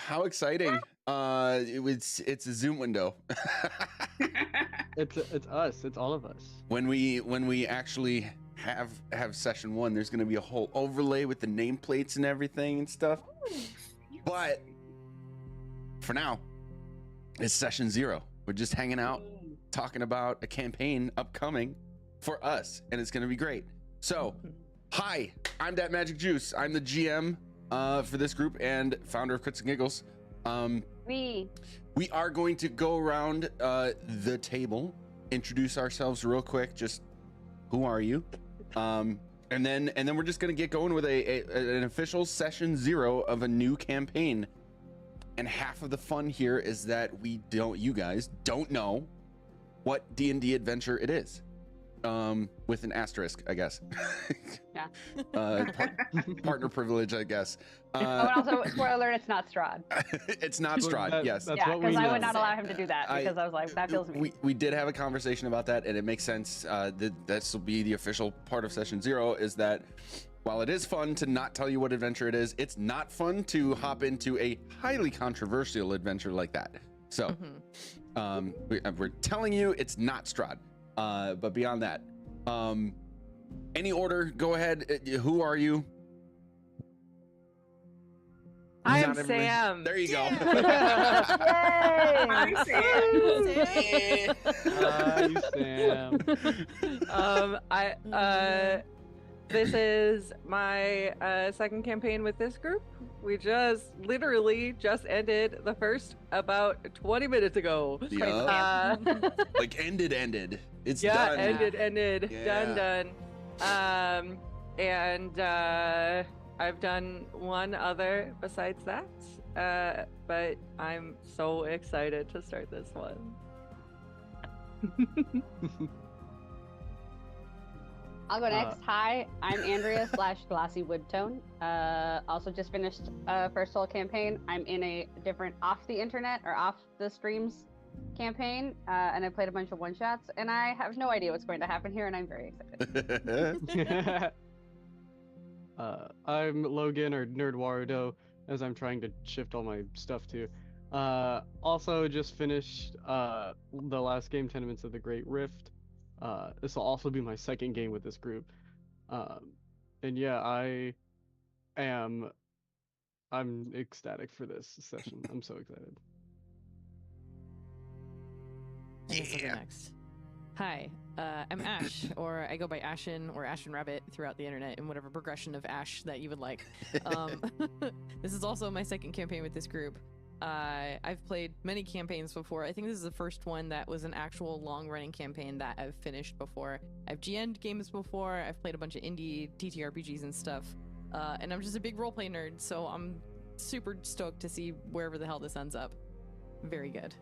how exciting. It's a Zoom window. It's us. It's all of us. When we actually have session 1, there's going to be a whole overlay with the nameplates and everything and stuff. But for now, it's session 0. We're just hanging out, talking about a campaign upcoming for us, and it's going to be great. So, hi, I'm Dat Magic Juice. I'm the GM for this group and founder of Crits and Giggles. We are going to go around the table, introduce ourselves real quick. Just who are you? And then we're just going to get going with an official session 0 of a new campaign. And half of the fun here is that you guys don't know what D&D adventure it is. With an asterisk, I guess. Yeah. Partner privilege, I guess. And also, spoiler alert, it's not Strahd. It's not Strahd, yes. That's Yeah, what we because I know. would not allow him to do that because I was like, that feels me. We did have a conversation about that, and it makes sense. This will be the official part of session 0, is that while it is fun to not tell you what adventure it is, it's not fun to hop into a highly controversial adventure like that. So we're telling you it's not Strahd. But beyond that, any order, go ahead. Who are you? I Not am everybody- Sam. There you go. Yay! Hi, Sam. This is my second campaign with this group. We literally just ended the first about 20 minutes ago. Yeah. Like ended. It's Yeah, done. ended. Yeah. Done. And I've done one other besides that. But I'm so excited to start this one. I'll go next. Hi, I'm Andrea / Glassy Woodtone. Also just finished first whole campaign. I'm in a different off the internet or off the streams campaign, and I played a bunch of one-shots, and I have no idea what's going to happen here, and I'm very excited. I'm Logan, or Nerd Warudo, as I'm trying to shift all my stuff to. Also just finished the last game, Tenements of the Great Rift. This will also be my second game with this group. And yeah, I'm ecstatic for this session. I'm so excited. I guess I'll go next. Hi, I'm Ash, or I go by Ashen or Ashen Rabbit throughout the internet in whatever progression of Ash that you would like. This is also my second campaign with this group. I've played many campaigns before. I think this is the first one that was an actual long-running campaign that I've finished before. I've GN'd games before. I've played a bunch of indie TTRPGs and stuff. And I'm just a big roleplay nerd, so I'm super stoked to see wherever the hell this ends up. Very good.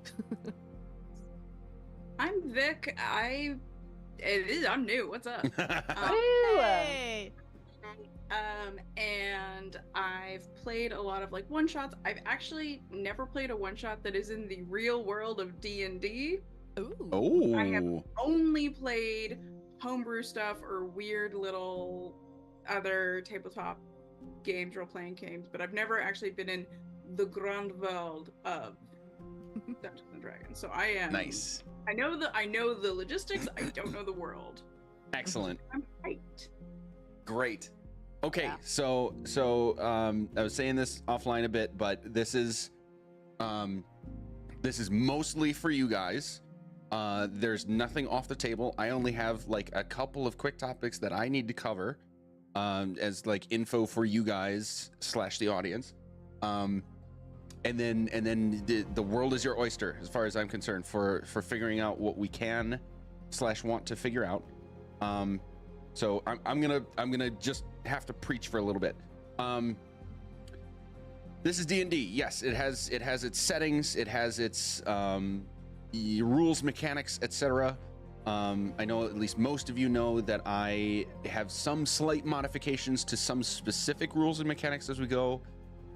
I'm Vic. I'm new. What's up? Hey! And I've played a lot of like one shots. I've actually never played a one shot that is in the real world of D&D. Ooh. Oh. I have only played homebrew stuff or weird little other tabletop games, role-playing games, but I've never actually been in the grand world of Dungeons and Dragons. So I am Nice. I know the logistics. I don't know the world. Excellent. I'm hyped. Great. Okay, Yeah. so I was saying this offline a bit, but this is mostly for you guys. There's nothing off the table. I only have like a couple of quick topics that I need to cover as like info for you guys / the audience. And then the world is your oyster as far as I'm concerned for figuring out what we can / want to figure out. So I'm gonna just have to preach for a little bit. This is D&D. Yes, it has its settings, it has its rules, mechanics, etc. I know at least most of you know that I have some slight modifications to some specific rules and mechanics as we go.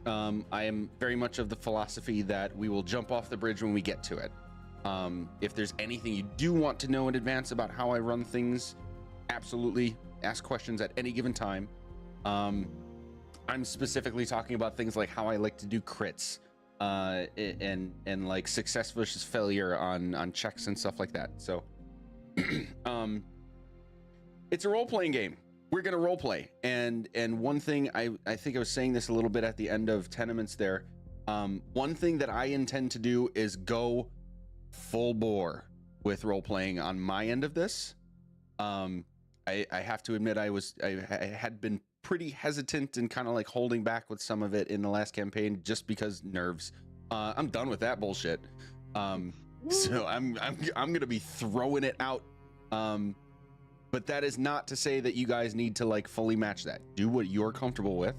I am very much of the philosophy that we will jump off the bridge when we get to it. If there's anything you do want to know in advance about how I run things, absolutely ask questions at any given time. I'm specifically talking about things like how I like to do crits, and like success versus failure on checks and stuff like that. So it's a role-playing game. We're gonna role play, and one thing I think I was saying this a little bit at the end of Tenements there. One thing that I intend to do is go full bore with role playing on my end of this. I have to admit I had been pretty hesitant and kind of like holding back with some of it in the last campaign just because nerves. I'm done with that bullshit. So I'm gonna be throwing it out. But that is not to say that you guys need to like fully match that. Do what you're comfortable with.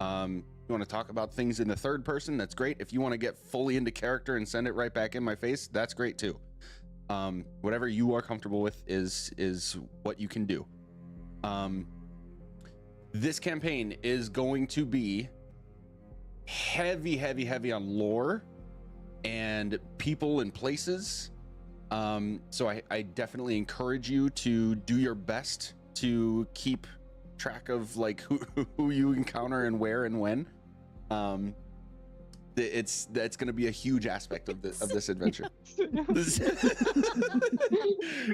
You want to talk about things in the third person, that's great. If you want to get fully into character and send it right back in my face, that's great too. Whatever you are comfortable with is what you can do. This campaign is going to be heavy on lore and people and places. So I definitely encourage you to do your best to keep track of like who you encounter and where and when. That's going to be a huge aspect of this adventure.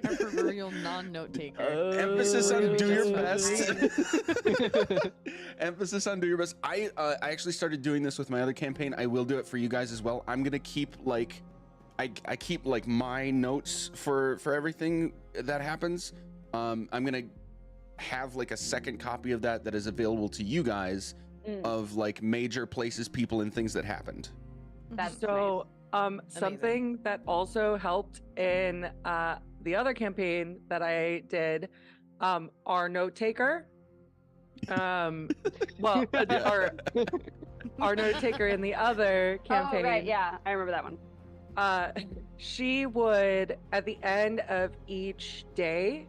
Our proverbial non-note taker. Emphasis on do your That's best. Emphasis on do your best. I actually started doing this with my other campaign. I will do it for you guys as well. I'm gonna keep like I keep like my notes for everything that happens. I'm gonna have like a second copy of that is available to you guys of like major places, people, and things that happened. That's So, something that also helped in the other campaign that I did, our note taker, well, our note taker in the other campaign. Oh, right, yeah, I remember that one. She would, at the end of each day,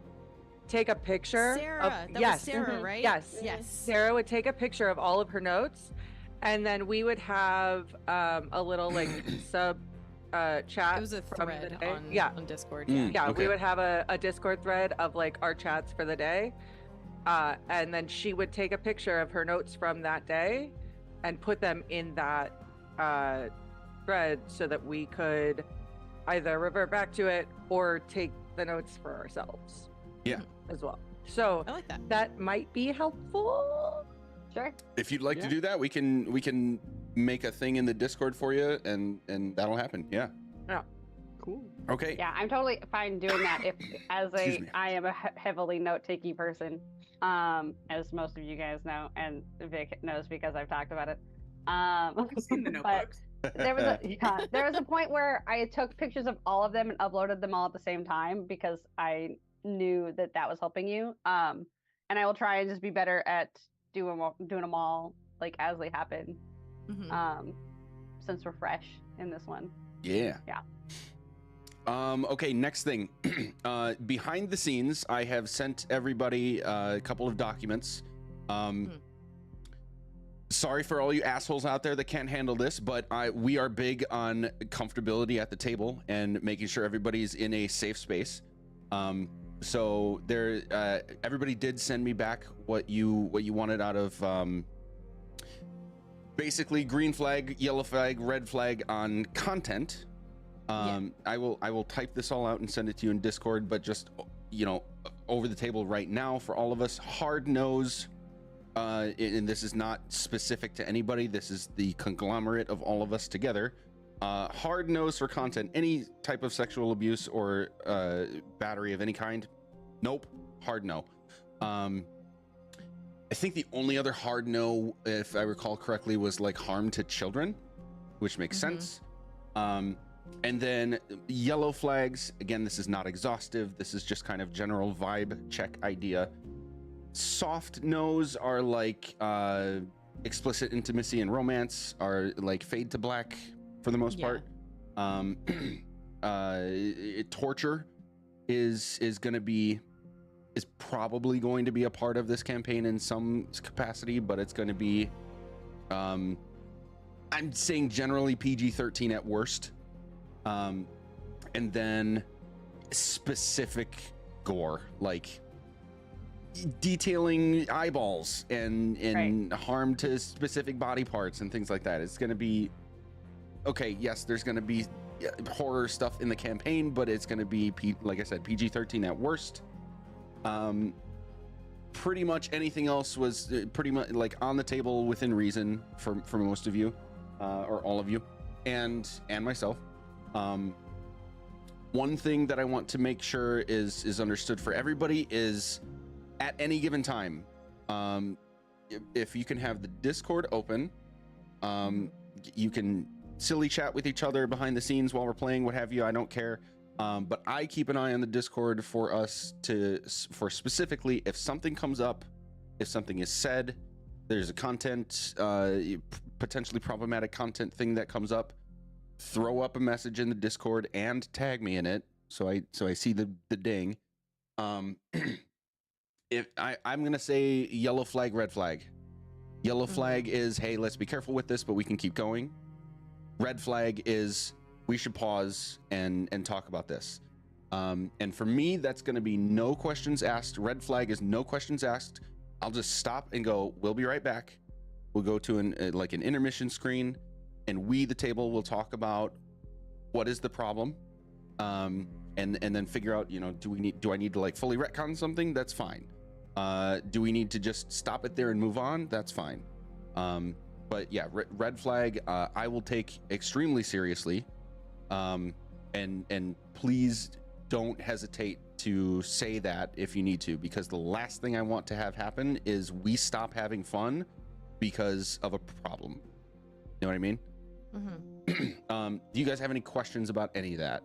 take a picture. Sarah. That yes, was Sarah, right? Yes. Yes. Sarah would take a picture of all of her notes, and then we would have a little like sub chat. It was a from the thread day. on Discord. Mm. Yeah, Okay. we would have a Discord thread of like our chats for the day. And then she would take a picture of her notes from that day and put them in that thread so that we could either revert back to it or take the notes for ourselves. Yeah. As well. So I like that. that might be helpful. Sure. If you'd like to Yeah. do that, we can make a thing in the Discord for you, and that'll happen. Yeah. Cool. Okay. Yeah, I'm totally fine doing that. If Excuse me. I am a heavily note-taking person, as most of you guys know, and Vic knows because I've talked about it. I've seen the but notebooks. there was a point where I took pictures of all of them and uploaded them all at the same time because I knew that was helping you. And I will try and just be better at doing them all like as they happen. Mhm. Since we're fresh in this one. Yeah. Yeah. Okay, next thing. Behind the scenes, I have sent everybody a couple of documents. Sorry for all you assholes out there that can't handle this, but we are big on comfortability at the table and making sure everybody's in a safe space. So everybody did send me back what you wanted out of basically green flag, yellow flag, red flag on content. I will type this all out and send it to you in Discord, but just over the table right now for all of us, hard nose. And this is not specific to anybody. This is the conglomerate of all of us together. Hard nose for content. Any type of sexual abuse or battery of any kind. Nope. Hard no. I think the only other hard no, if I recall correctly, was like harm to children, which makes sense. And then yellow flags. Again, this is not exhaustive. This is just kind of general vibe check idea. Soft no's are like explicit intimacy and romance, are like fade to black for the most part. Torture is probably going to be a part of this campaign in some capacity, but it's going to be I'm saying generally PG-13 at worst. And then specific gore, like detailing eyeballs and harm to specific body parts and things like that. It's going to be okay, yes, there's going to be horror stuff in the campaign, but it's going to be, like I said, PG-13 at worst. Pretty much anything else was pretty much like on the table within reason for most of you, or all of you, and myself. One thing that I want to make sure is understood for everybody is at any given time, if you can have the Discord open, you can silly chat with each other behind the scenes while we're playing, what have you. I don't care. But I keep an eye on the Discord for us for specifically if something comes up, if something is said, there's a content, potentially problematic content thing that comes up, throw up a message in the Discord and tag me in it. So I see the ding. If I'm going to say yellow flag, red flag. Yellow flag is, hey, let's be careful with this, but we can keep going. Red flag is, we should pause and talk about this. And for me, that's going to be no questions asked. Red flag is no questions asked. I'll just stop and go, we'll be right back. We'll go to an intermission screen, and we, the table, will talk about what is the problem. And then figure out, do I need to like fully retcon something? That's fine. Do we need to just stop it there and move on? That's fine. But yeah, red flag, I will take extremely seriously. And please don't hesitate to say that if you need to, because the last thing I want to have happen is we stop having fun because of a problem. You know what I mean? Mm-hmm. Do you guys have any questions about any of that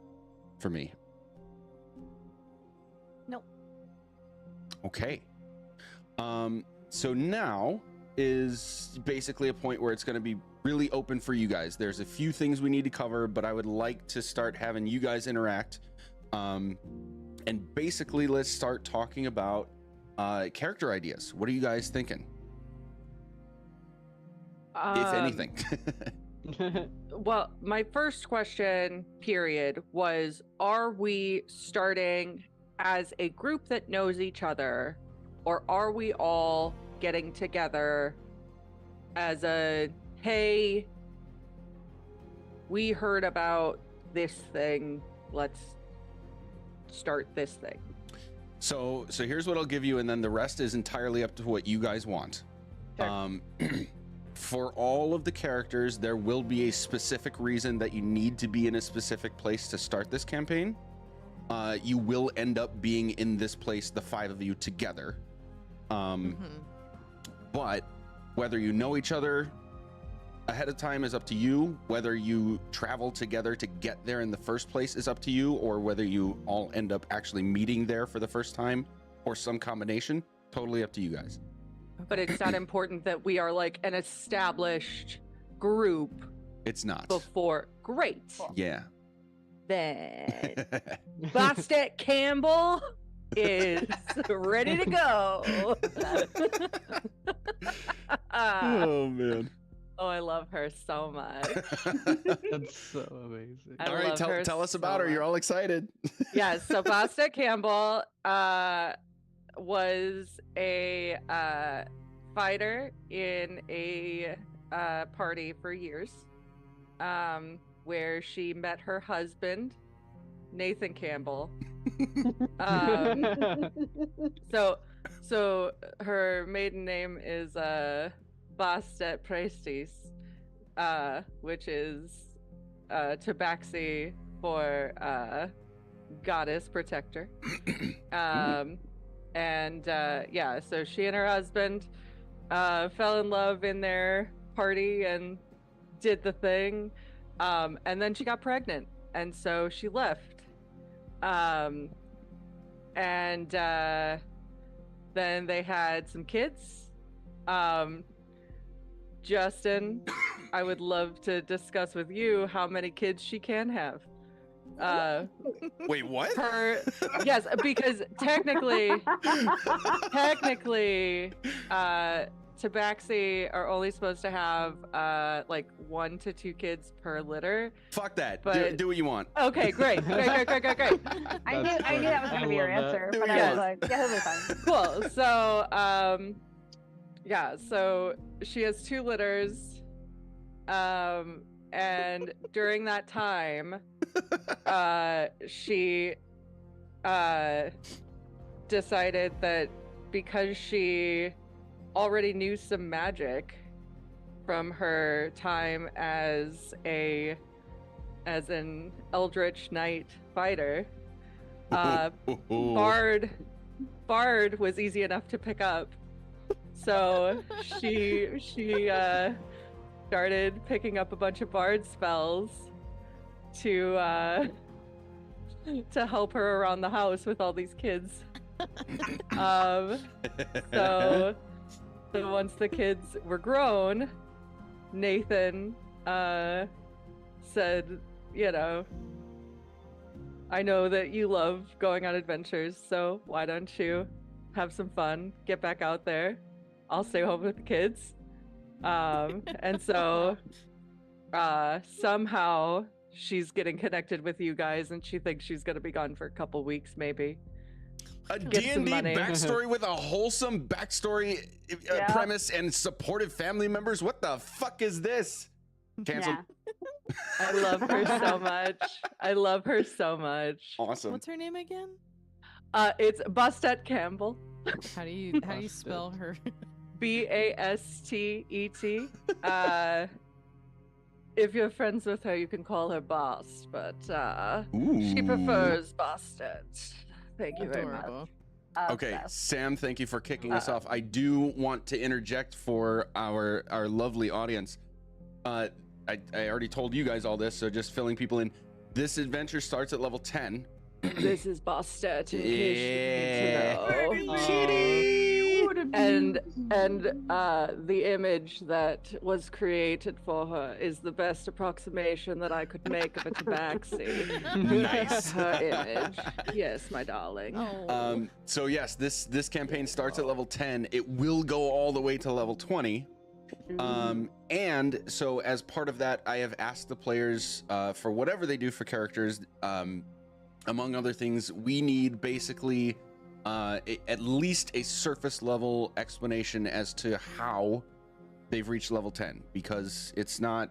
for me? Nope. Okay. So now is basically a point where it's going to be really open for you guys. There's a few things we need to cover, but I would like to start having you guys interact. And basically, let's start talking about character ideas. What are you guys thinking? If anything. Well, my first question, period, was, are we starting as a group that knows each other, or are we all getting together as a, hey, we heard about this thing, let's start this thing? So here's what I'll give you, and then the rest is entirely up to what you guys want. Sure. For all of the characters, there will be a specific reason that you need to be in a specific place to start this campaign. You will end up being in this place, the 5 of you together. But whether you know each other ahead of time is up to you. Whether you travel together to get there in the first place is up to you, or whether you all end up actually meeting there for the first time, or some combination. Totally up to you guys. But it's not important that we are like an established group It's not. before. Great. Yeah. Then Bostet Campbell is ready to go. Oh man. Oh, I love her so much. That's so amazing. I All right, love her tell us so about her. You're much. all excited. Yeah, so Bostet Campbell was a fighter in a party for years, where she met her husband, Nathan Campbell. So her maiden name is Bastet Prestis, which is Tabaxi for goddess protector. Yeah, so she and her husband fell in love in their party and did the thing, and then she got pregnant, and so she left. Then they had some kids. Justin, I would love to discuss with you how many kids she can have. Wait, what? Yes, because technically, Tabaxi are only supposed to have like 1 to 2 kids per litter. Fuck that. But- Do what you want. Okay, great. I knew that was gonna be your I love that. answer, There but we I go. was like, yeah, he'll be fine. Cool. So, yeah, so she has 2 litters. And during that time, she decided that because she already knew some magic from her time as an Eldritch Knight fighter, Bard was easy enough to pick up. So she started picking up a bunch of Bard spells to help her around the house with all these kids. So once the kids were grown, Nathan said, you know, I know that you love going on adventures, so why don't you have some fun, get back out there? I'll stay home with the kids. And so somehow she's getting connected with you guys, and she thinks she's gonna be gone for a couple weeks, maybe. A Get some D&D money. backstory with a wholesome backstory Yeah. premise and supportive family members. What the fuck is this? Cancel. Yeah. I love her so much. I love her so much. Awesome. What's her name again? It's Bastet Campbell. How do you Busted. spell her? Bastet. If you're friends with her, you can call her Boss, but she Ooh. prefers Bastet. Thank you very much. Adorable. Okay, Obsessed. Sam, thank you for kicking us off. I do want to interject for our lovely audience. I already told you guys all this, so just filling people in. This adventure starts at level 10. This is Bastet, in case Yeah. you need to know. And the image that was created for her is the best approximation that I could make of a tabaxi. Nice. Her image. Yes, my darling. Oh. So yes, this campaign starts at level 10. It will go all the way to level 20. And so as part of that, I have asked the players for whatever they do for characters, among other things, we need basically at least a surface level explanation as to how they've reached level 10, because it's not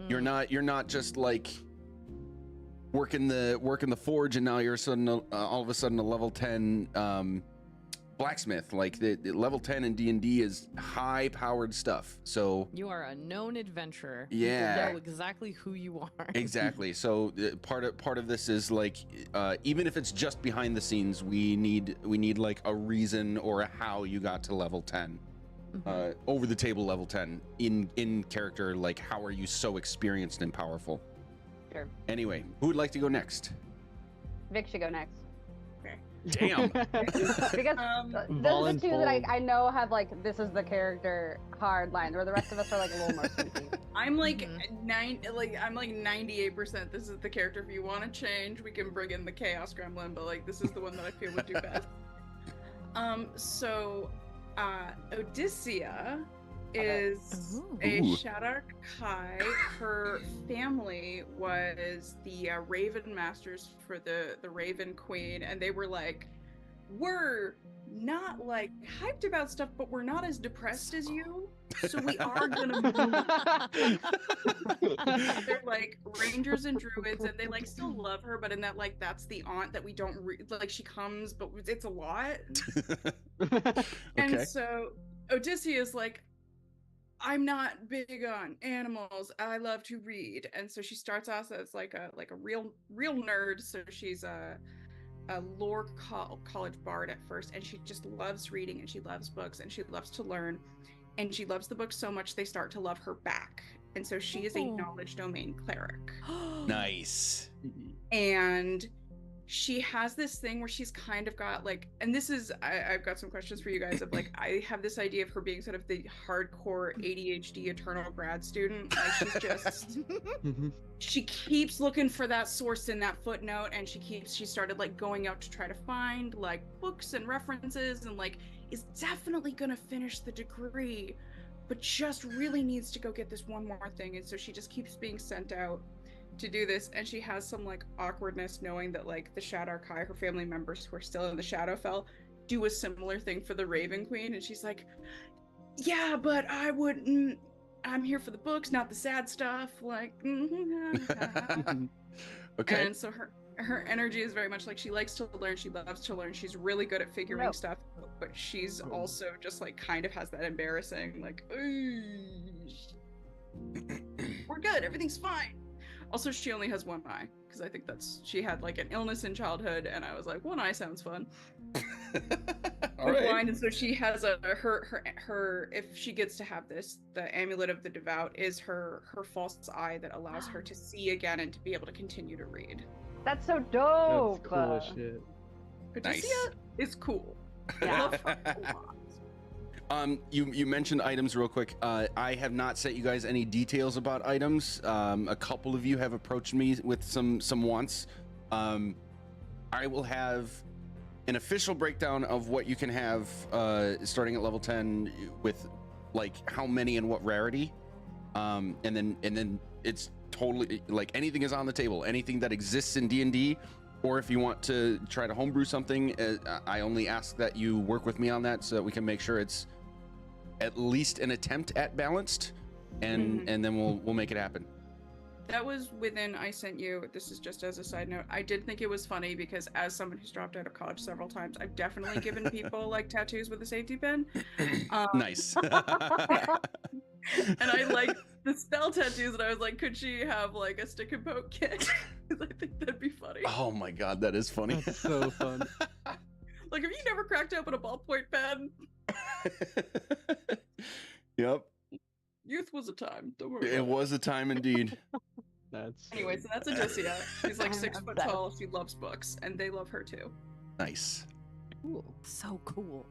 you're not just like working the forge and now you're all of a sudden a level 10 blacksmith. Like the level 10 in D&D is high powered stuff. So You are a known adventurer. Yeah. People know exactly who you are. exactly. So part of this is like even if it's just behind the scenes, we need like a reason or a how you got to level 10. Over the table level 10 in character, like how are you so experienced and powerful? Sure. Anyway, who would like to go next? Vic should go next. Damn. Because those are the two that I know have like this is the character hard line, where the rest of us are like a little more sneaky. I'm like I'm like 98%. This is the character. If you want to change, we can bring in the Chaos Gremlin, but like this is the one that I feel would do best. So Odyssea is a Ooh. Shadar Kai. Her family was the Raven Masters for the Raven Queen, and they were like, we're not like hyped about stuff, but we're not as depressed as you, so we are gonna move. They're like rangers and druids, and they like still love her, but in that like that's the aunt that we don't like. She comes, but it's a lot. And Okay. so Odyssea is like, I'm not big on animals. I love to read, and so she starts off as like a real nerd. So she's a lore college bard at first, and she just loves reading, and she loves books, and she loves to learn, and she loves the books so much they start to love her back. And so she is a knowledge domain cleric, Nice. and she has this thing where she's kind of got like, and this is I've got some questions for you guys of like, I have this idea of her being sort of the hardcore ADHD eternal grad student. Like she's just she keeps looking for that source in that footnote, and she started like going out to try to find like books and references, and like is definitely gonna finish the degree, but just really needs to go get this one more thing. And so she just keeps being sent out to do this, and she has some like awkwardness knowing that like the Shadar Kai, her family members who are still in the Shadowfell, do a similar thing for the Raven Queen, and she's like, yeah, but I wouldn't I'm here for the books, not the sad stuff. Like, Okay. and so her energy is very much like she likes to learn, she loves to learn, she's really good at figuring Nope. stuff, but she's Cool. also just like kind of has that embarrassing like, we're good, everything's fine. Also, she only has one eye because I think she had like an illness in childhood, and I was like, one eye sounds fun. All They're right. blind, and so she has her if she gets to have this, the amulet of the devout is her false eye that allows her to see again and to be able to continue to read. That's so That's dope. cool as shit. Nice. Patricia is cool. I Yeah. love her a lot. You mentioned items real quick. I have not sent you guys any details about items. A couple of you have approached me with some wants. I will have an official breakdown of what you can have starting at level 10 with like how many and what rarity. And then it's totally like anything is on the table. Anything that exists in D&D, or if you want to try to homebrew something, I only ask that you work with me on that so that we can make sure it's at least an attempt at balanced, and then we'll make it happen. That was within I sent you. This is just as a side note. I did think it was funny because as someone who's dropped out of college several times, I've definitely given people like tattoos with a safety pin. Nice. And I like the spell tattoos, and I was like, could she have like a stick and poke kit? Because I think that'd be funny. Oh my god, that is funny. That's so fun. Like, have you never cracked open a ballpoint pen? Yep, Youth was a time. Don't worry. it about was a time indeed. That's Anyway, so that's Odysseia. She's like I'm 6 foot obsessed. tall. She loves books, and they love her too. Nice. Cool. So cool.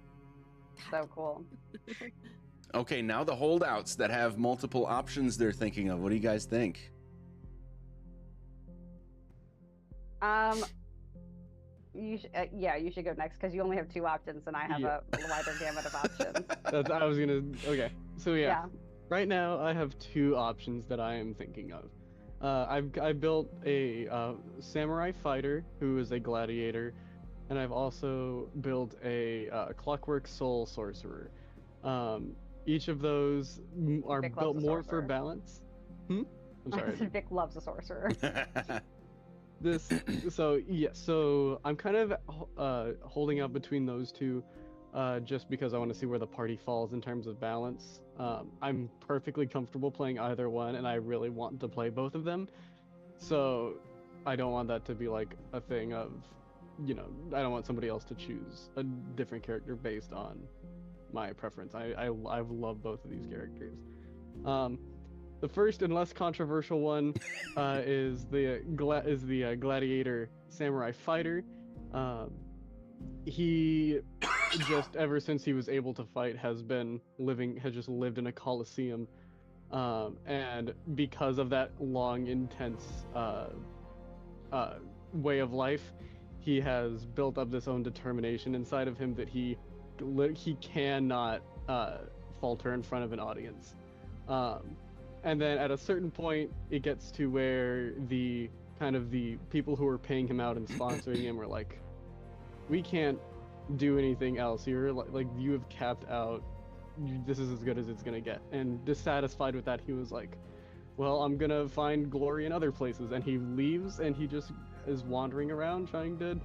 So cool. Okay, now the holdouts that have multiple options they're thinking of. What do you guys think? You should go next because you only have 2 options and I have Yeah. a wider gamut of options. that's I was gonna. Okay, so yeah. Yeah. Right now, I have 2 options that I am thinking of. I built a samurai fighter who is a gladiator, and I've also built a clockwork soul sorcerer. Each of those are Vic built loves a more for sorcerer. balance. I'm sorry. Vic loves a sorcerer. So I'm kind of holding up between those 2, just because I want to see where the party falls in terms of balance. I'm perfectly comfortable playing either one, and I really want to play both of them. So I don't want that to be like a thing of, I don't want somebody else to choose a different character based on my preference. I love both of these characters. The first and less controversial one is the gladiator samurai fighter. He just ever since he was able to fight has just lived in a coliseum, and because of that long, intense way of life, he has built up this own determination inside of him that he cannot falter in front of an audience. And then at a certain point, it gets to where the people who are paying him out and sponsoring him are like, we can't do anything else. You're like you have capped out. This is as good as it's gonna get. And dissatisfied with that, he was like, well, I'm gonna find glory in other places. And he leaves, and he just is wandering around trying to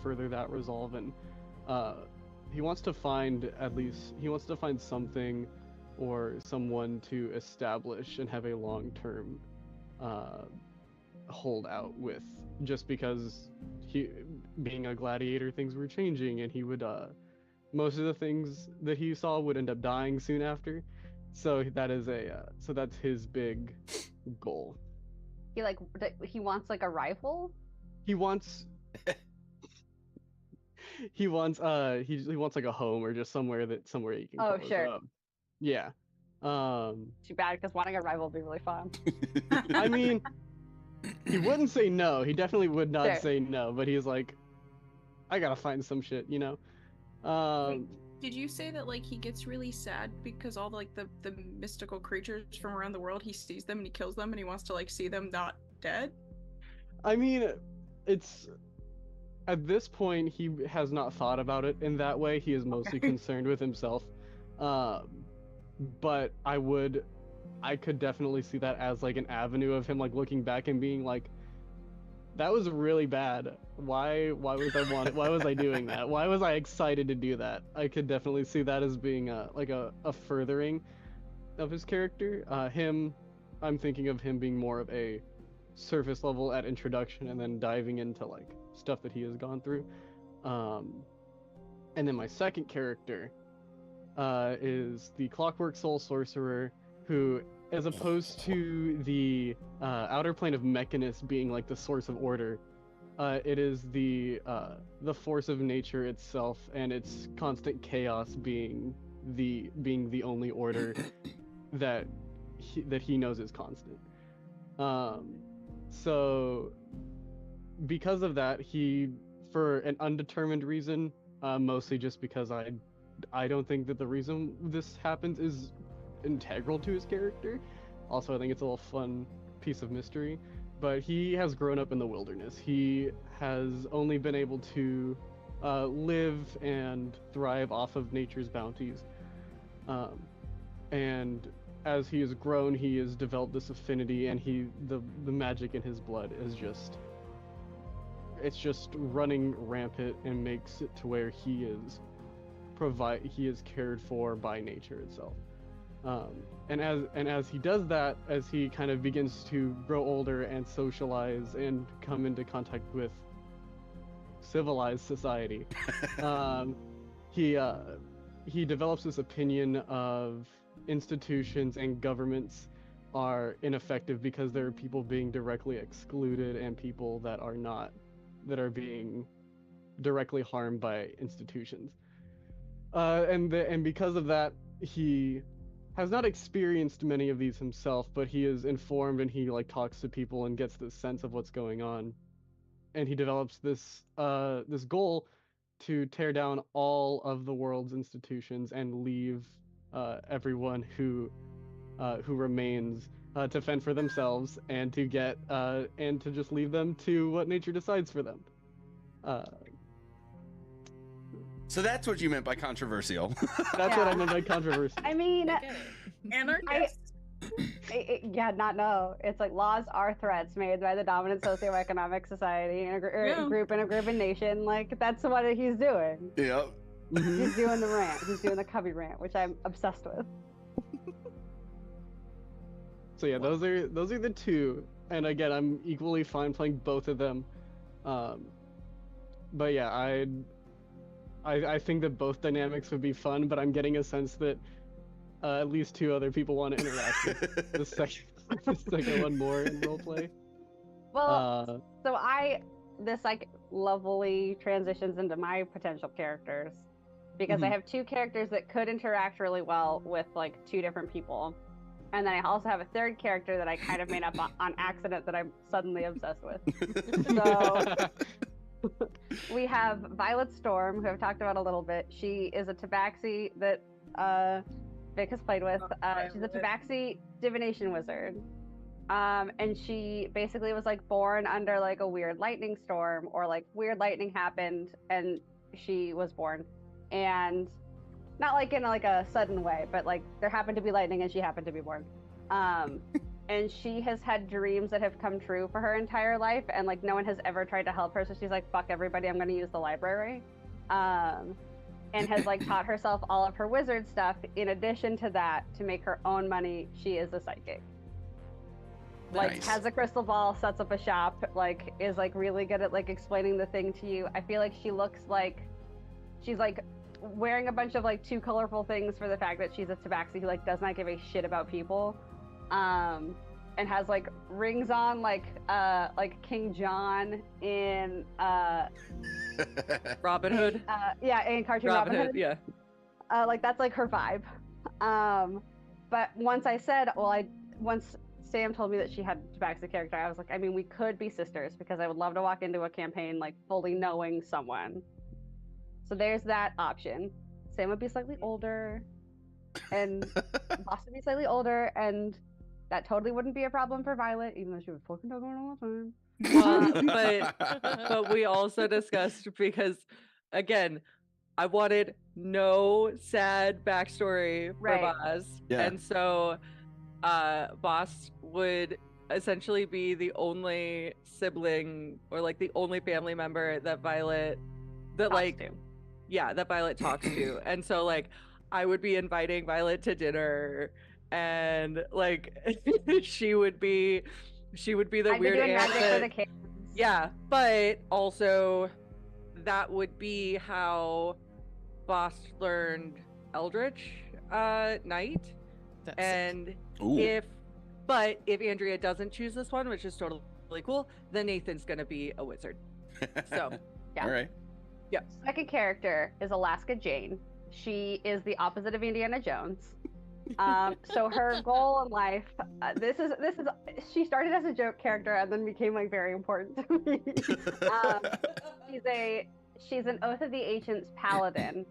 further that resolve. And he wants to find something or someone to establish and have a long-term holdout with, just because being a gladiator, things were changing, and he would most of the things that he saw would end up dying soon after. So that's his big goal. He wants like a rifle. He wants he wants like a home, or just somewhere he can Oh, call his sure. own. Yeah. Too bad, because wanting a rival would be really fun. I mean, he wouldn't say no. He definitely would not Sure. say no, but he's like, I gotta find some shit, Did you say that like he gets really sad because all like the mystical creatures from around the world, he sees them and he kills them and he wants to like see them not dead? I mean, it's at this point he has not thought about it in that way. He is mostly Okay. concerned with himself. but I could definitely see that as like an avenue of him like looking back and being like, that was really bad. Why was I doing that? Why was I excited to do that? I could definitely see that as being a furthering of his character. I'm thinking of him being more of a surface level at introduction and then diving into like stuff that he has gone through. And then my second character is the Clockwork Soul Sorcerer, who, as opposed to the outer plane of Mechanus being like the source of order, it is the force of nature itself and its constant chaos being the only order that he knows is constant. So because of that, he, for an undetermined reason, mostly just because I don't think that the reason this happens is integral to his character. Also, I think it's a little fun piece of mystery, but he has grown up in the wilderness. He has only been able to live and thrive off of nature's bounties. And as he has grown, he has developed this affinity, and the magic in his blood is just running rampant and makes it to where he is cared for by nature itself. And as he does that, as he kind of begins to grow older and socialize and come into contact with civilized society, he develops this opinion of institutions and governments are ineffective because there are people being directly excluded and people that are being directly harmed by institutions. And because of that, he has not experienced many of these himself, but he is informed and he like talks to people and gets this sense of what's going on. And he develops this goal to tear down all of the world's institutions and leave everyone who remains to fend for themselves and to get and to just leave them to what nature decides for them. So that's what you meant by controversial. That's what I meant by controversy. I mean, Anarchist. no. It's like laws are threats made by the dominant socioeconomic society in a group and nation. Like that's what he's doing. Yep. He's doing the rant. He's doing the Cubby rant, which I'm obsessed with. So yeah, those are the two, and again, I'm equally fine playing both of them. But yeah, I think that both dynamics would be fun, but I'm getting a sense that at least two other people want to interact with the second one more in roleplay. Well, so this like lovely transitions into my potential characters because I have two characters that could interact really well with like two different people. And then I also have a third character that I kind of made up on accident that I'm suddenly obsessed with. So we have Violet Storm, who I've talked about a little bit. She is a Tabaxi that Vic has played with. She's a Tabaxi divination wizard. And she basically was like born under like a weird lightning storm, or like weird lightning happened and she was born. And not like in like a sudden way, but like there happened to be lightning and she happened to be born. And she has had dreams that have come true for her entire life, and like no one has ever tried to help her, so she's like, fuck everybody, I'm gonna use the library. And has like taught herself all of her wizard stuff. In addition to that, to make her own money, she is a psychic. Like Nice. has a crystal ball, sets up a shop, like is like really good at like explaining the thing to you. I feel like she looks like she's like wearing a bunch of like too colorful things for the fact that she's a Tabaxi who like does not give a shit about people. And has like rings on like King John in Robin Hood. In cartoon Robin Hood, yeah. Like that's like her vibe. But once once Sam told me that she had Tabaxi character, I was like, I mean, we could be sisters because I would love to walk into a campaign like fully knowing someone. So there's that option. Sam would be slightly older, and Boss would be slightly older, and that totally wouldn't be a problem for Violet, even though she would fucking talk about it all the time. But we also discussed, because again, I wanted no sad backstory for Right. Boss. Yeah. And so Boss would essentially be the only sibling or like the only family member that Violet that Violet talks to. And so like I would be inviting Violet to dinner and like she would be the I'd be weird doing aunt magic that- for the kids. yeah, but also that would be how Boss learned Eldritch Knight. That's sick. And Ooh. if Andrea doesn't choose this one, which is totally cool, then Nathan's gonna be a wizard. So Yeah. All right. Second character is Alaska Jane. She is the opposite of Indiana Jones. So her goal in life, this is she started as a joke character and then became like very important to me. She's an Oath of the Ancients paladin.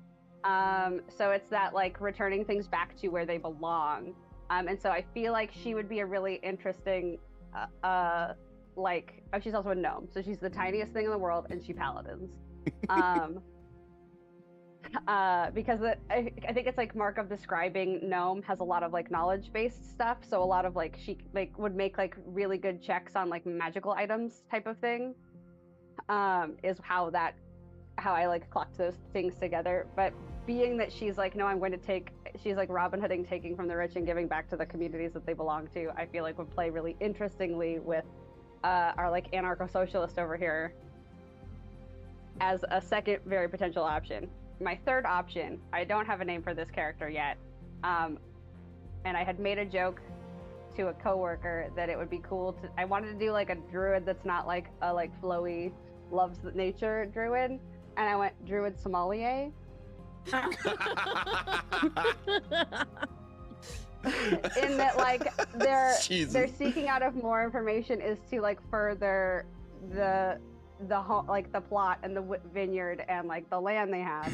So it's that like returning things back to where they belong. And so I feel like she would be a really interesting she's also a gnome, so she's the tiniest thing in the world and she paladins. Because I think it's like Mark of describing gnome has a lot of like knowledge based stuff, so a lot of like she like would make like really good checks on like magical items type of thing. Is how I like clocked those things together. But being that she's like, no, she's like Robin Hooding, taking from the rich and giving back to the communities that they belong to, I feel like would play really interestingly with our like anarcho-socialist over here as a second very potential option. My third option, I don't have a name for this character yet, and I had made a joke to a coworker that it would be cool to, I wanted to do like a druid that's not like a like flowy loves nature druid, and I went druid sommelier. In that like they're seeking out of more information is to like further the like the plot and the vineyard and like the land they have.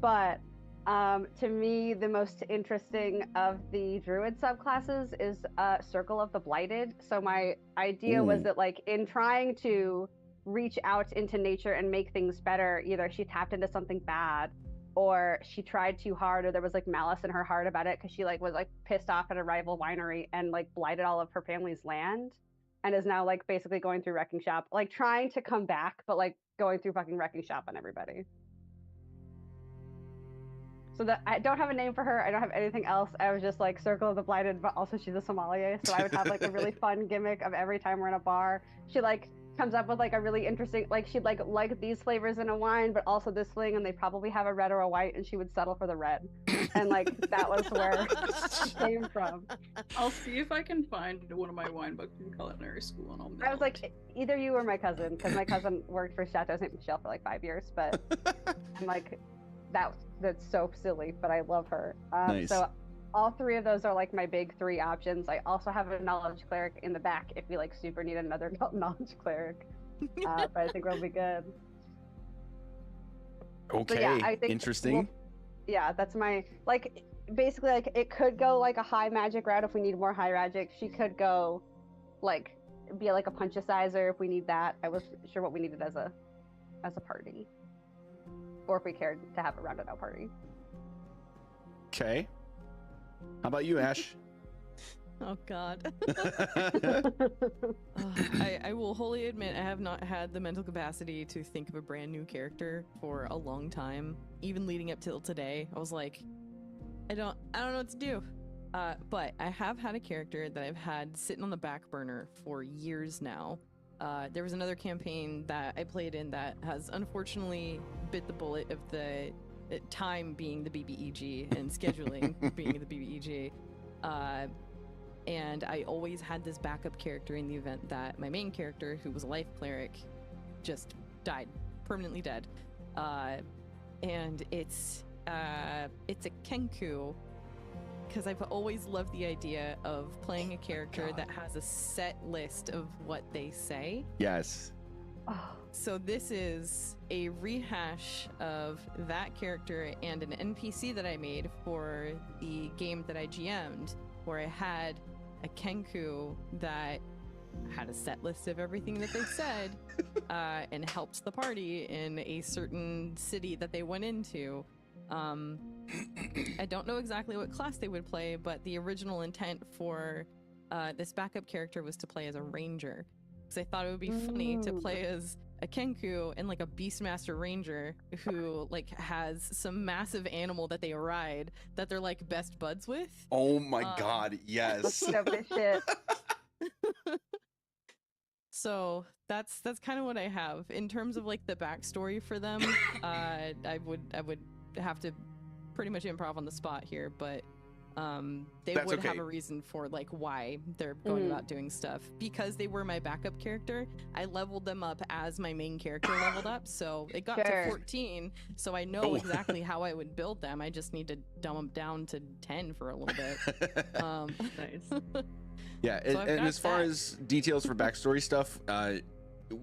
But to me the most interesting of the druid subclasses is Circle of the Blighted. So my idea was that like in trying to reach out into nature and make things better, either she tapped into something bad or she tried too hard, or there was like malice in her heart about it because she like was like pissed off at a rival winery and like blighted all of her family's land and is now like basically going through wrecking shop, like trying to come back but like going through fucking wrecking shop on everybody. So that I don't have a name for her, I don't have anything else. I was just like Circle of the Blighted, but also she's a sommelier, so I would have like a really fun gimmick of every time we're in a bar she like comes up with like a really interesting, like she'd like these flavors in a wine but also this thing, and they probably have a red or a white, and she would settle for the red. And like that was where it came from. I'll see if I can find one of my wine books in culinary school, and I'll I was like, either you or my cousin, because my cousin worked for Chateau Saint Michel for like 5 years, but I'm like, that's so silly, but I love her. Nice. So all three of those are like my big three options. I also have a knowledge cleric in the back if we like super need another knowledge cleric. But I think we'll be good. Okay. Yeah, I think Interesting. Yeah, that's my like basically like it could go like a high magic route if we need more high magic. She could go like be like a punchicizer if we need that. I wasn't sure what we needed as a party, or if we cared to have a rounded out party. Okay. How about you, Ash? Oh God. I will wholly admit I have not had the mental capacity to think of a brand new character for a long time. Even leading up till today, I was like, I don't know what to do. But I have had a character that I've had sitting on the back burner for years now. There was another campaign that I played in that has unfortunately bit the bullet of the time being the BBEG and scheduling being the BBEG. And I always had this backup character in the event that my main character, who was a life cleric, just died, permanently dead. And it's a Kenku, because I've always loved the idea of playing a character that has a set list of what they say. Yes. Oh, So this is a rehash of that character and an NPC that I made for the game that I GM'd, where I had a Kenku that had a set list of everything that they said, and helped the party in a certain city that they went into. I don't know exactly what class they would play, but the original intent for this backup character was to play as a ranger. Because I thought it would be funny to play as a Kenku and like a Beastmaster Ranger who like has some massive animal that they ride that they're like best buds with. Oh my god, yes. Stupid shit. So that's kind of what I have in terms of like the backstory for them. I would have to pretty much improv on the spot here, but they That's would have okay. a reason for like why they're going about doing stuff. Because they were my backup character, I leveled them up as my main character leveled up, so it got Sure. to 14, so I know Oh. exactly how I would build them. I just need to dumb them down to 10 for a little bit. Nice. Yeah, So I've and got as far that. as details for backstory stuff,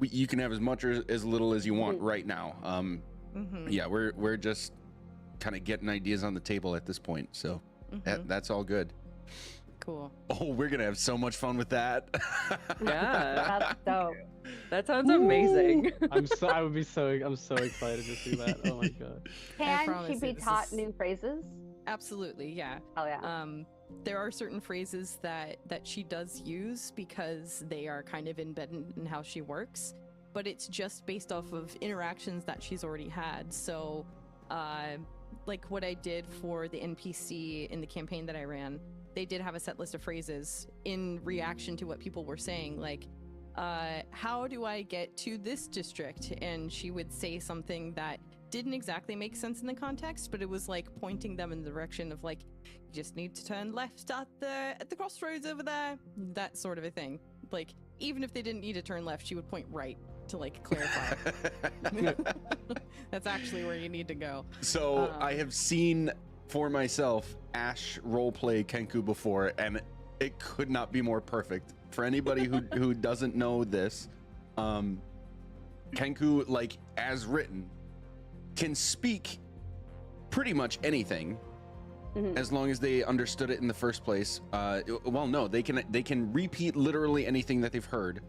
you can have as much or as little as you want Mhm. right now. Mhm, Yeah, we're just kind of getting ideas on the table at this point, so mhm. that's all good. Cool. Oh, we're gonna have so much fun with that. Yeah, That's dope. that sounds amazing. I'm so excited to see that. Oh my god. Can promise she you be this taught is- new phrases? Absolutely, yeah. Oh yeah. There are certain phrases that she does use because they are kind of embedded in how she works, but it's just based off of interactions that she's already had. So, like what I did for the NPC in the campaign that I ran, they did have a set list of phrases in reaction to what people were saying, like, how do I get to this district? And she would say something that didn't exactly make sense in the context, but it was like pointing them in the direction of like, you just need to turn left at the crossroads over there, that sort of a thing. Like, even if they didn't need to turn left, she would point right to like clarify. That's actually where you need to go. So I have seen for myself Ash roleplay Kenku before, and it could not be more perfect. For anybody who doesn't know this, Kenku, like as written, can speak pretty much anything Mhm. as long as they understood it in the first place. Well, no, they can repeat literally anything that they've heard,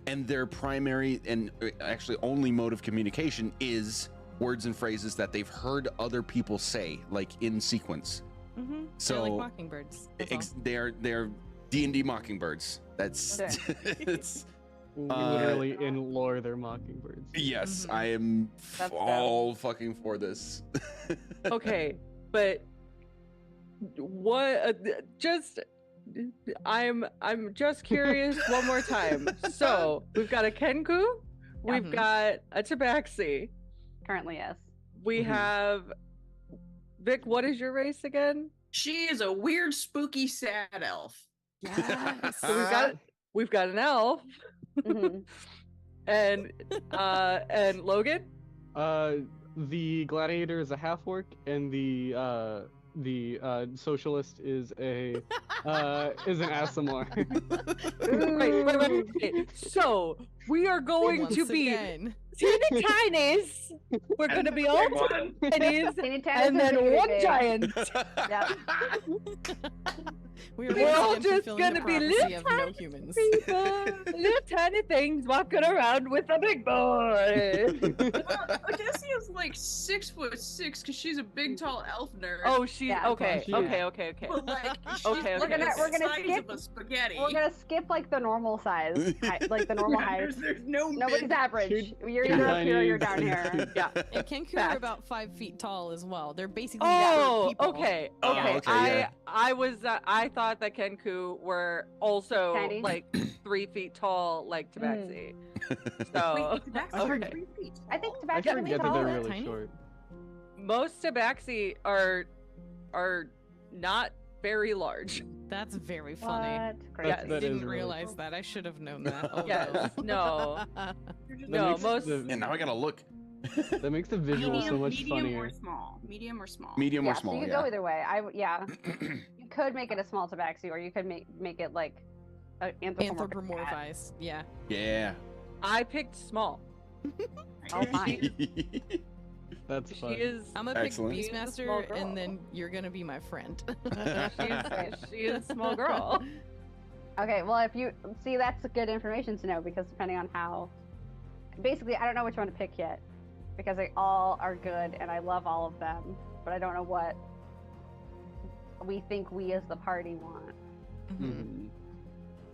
and their primary and actually only mode of communication is words and phrases that they've heard other people say, like in sequence. Mm-hmm. So like mockingbirds. that's all. they're D&D mockingbirds. That's Okay. it's Literally in lore, they're mockingbirds. yes, Mhm. I am That's all fucking for this. Okay, but what? I'm just curious one more time. So we've got a Kenku, we've Mhm. got a Tabaxi, Currently, yes. we Mhm. have Vic. What is your race again? She is a weird, spooky, sad elf. Yes. So we've got an elf Mhm. and Logan. The gladiator is a half orc, and the socialist is an Asimar. Wait. So we are going Once to be again. teeny tinies. We're going to be all One. tinies, Teeny Tina's and is then gonna be one big. giant. We are We're all basically just fulfilling gonna the be prophecy little of no tiny humans. People, little tiny things walking around with a big boy. Odysseus is like 6'6" because she's a big, tall elf nerd. Oh, she's Yeah. okay. She- Okay. But like, she's Okay, like okay. We're the gonna size skip- of a spaghetti. We're gonna skip like the normal size, like the normal height. There's no Nobody's mid- average. You're two either up here or you're down tinies. here. Yeah. And Kenku Fact. are about 5 feet tall as well. They're basically Oh, short people. okay. Oh, Okay. okay, yeah. I thought that Kenku were also Tiny? like 3 feet tall, like Tabaxi. Wait, So that's okay. 3 feet. I think I Tabaxi can be forget that they're taller. really Tiny? short. most Tabaxi are not very large. That's very funny. What? Yes. I That is didn't really realize funny. that. I should have known that. Oh, Yes. No. You're just No, makes most- the- And now I gotta look. That makes the visual so much medium funnier. or small. Medium or small. Medium Yeah, or small, so you could yeah. go either way. You could make it a small Tabaxi, or you could make it like anthropomorphic. Anthropomorphized. Yeah. Yeah. I picked small. Oh, fine. That's She fun. is I'm a big Excellent. She's a small Beastmaster, girl. and then you're gonna be my friend. she is a small girl. Okay, well, if you see, that's good information to know because depending on how, basically, I don't know which one to pick yet because they all are good and I love all of them, but I don't know what we think we as the party want Mhm.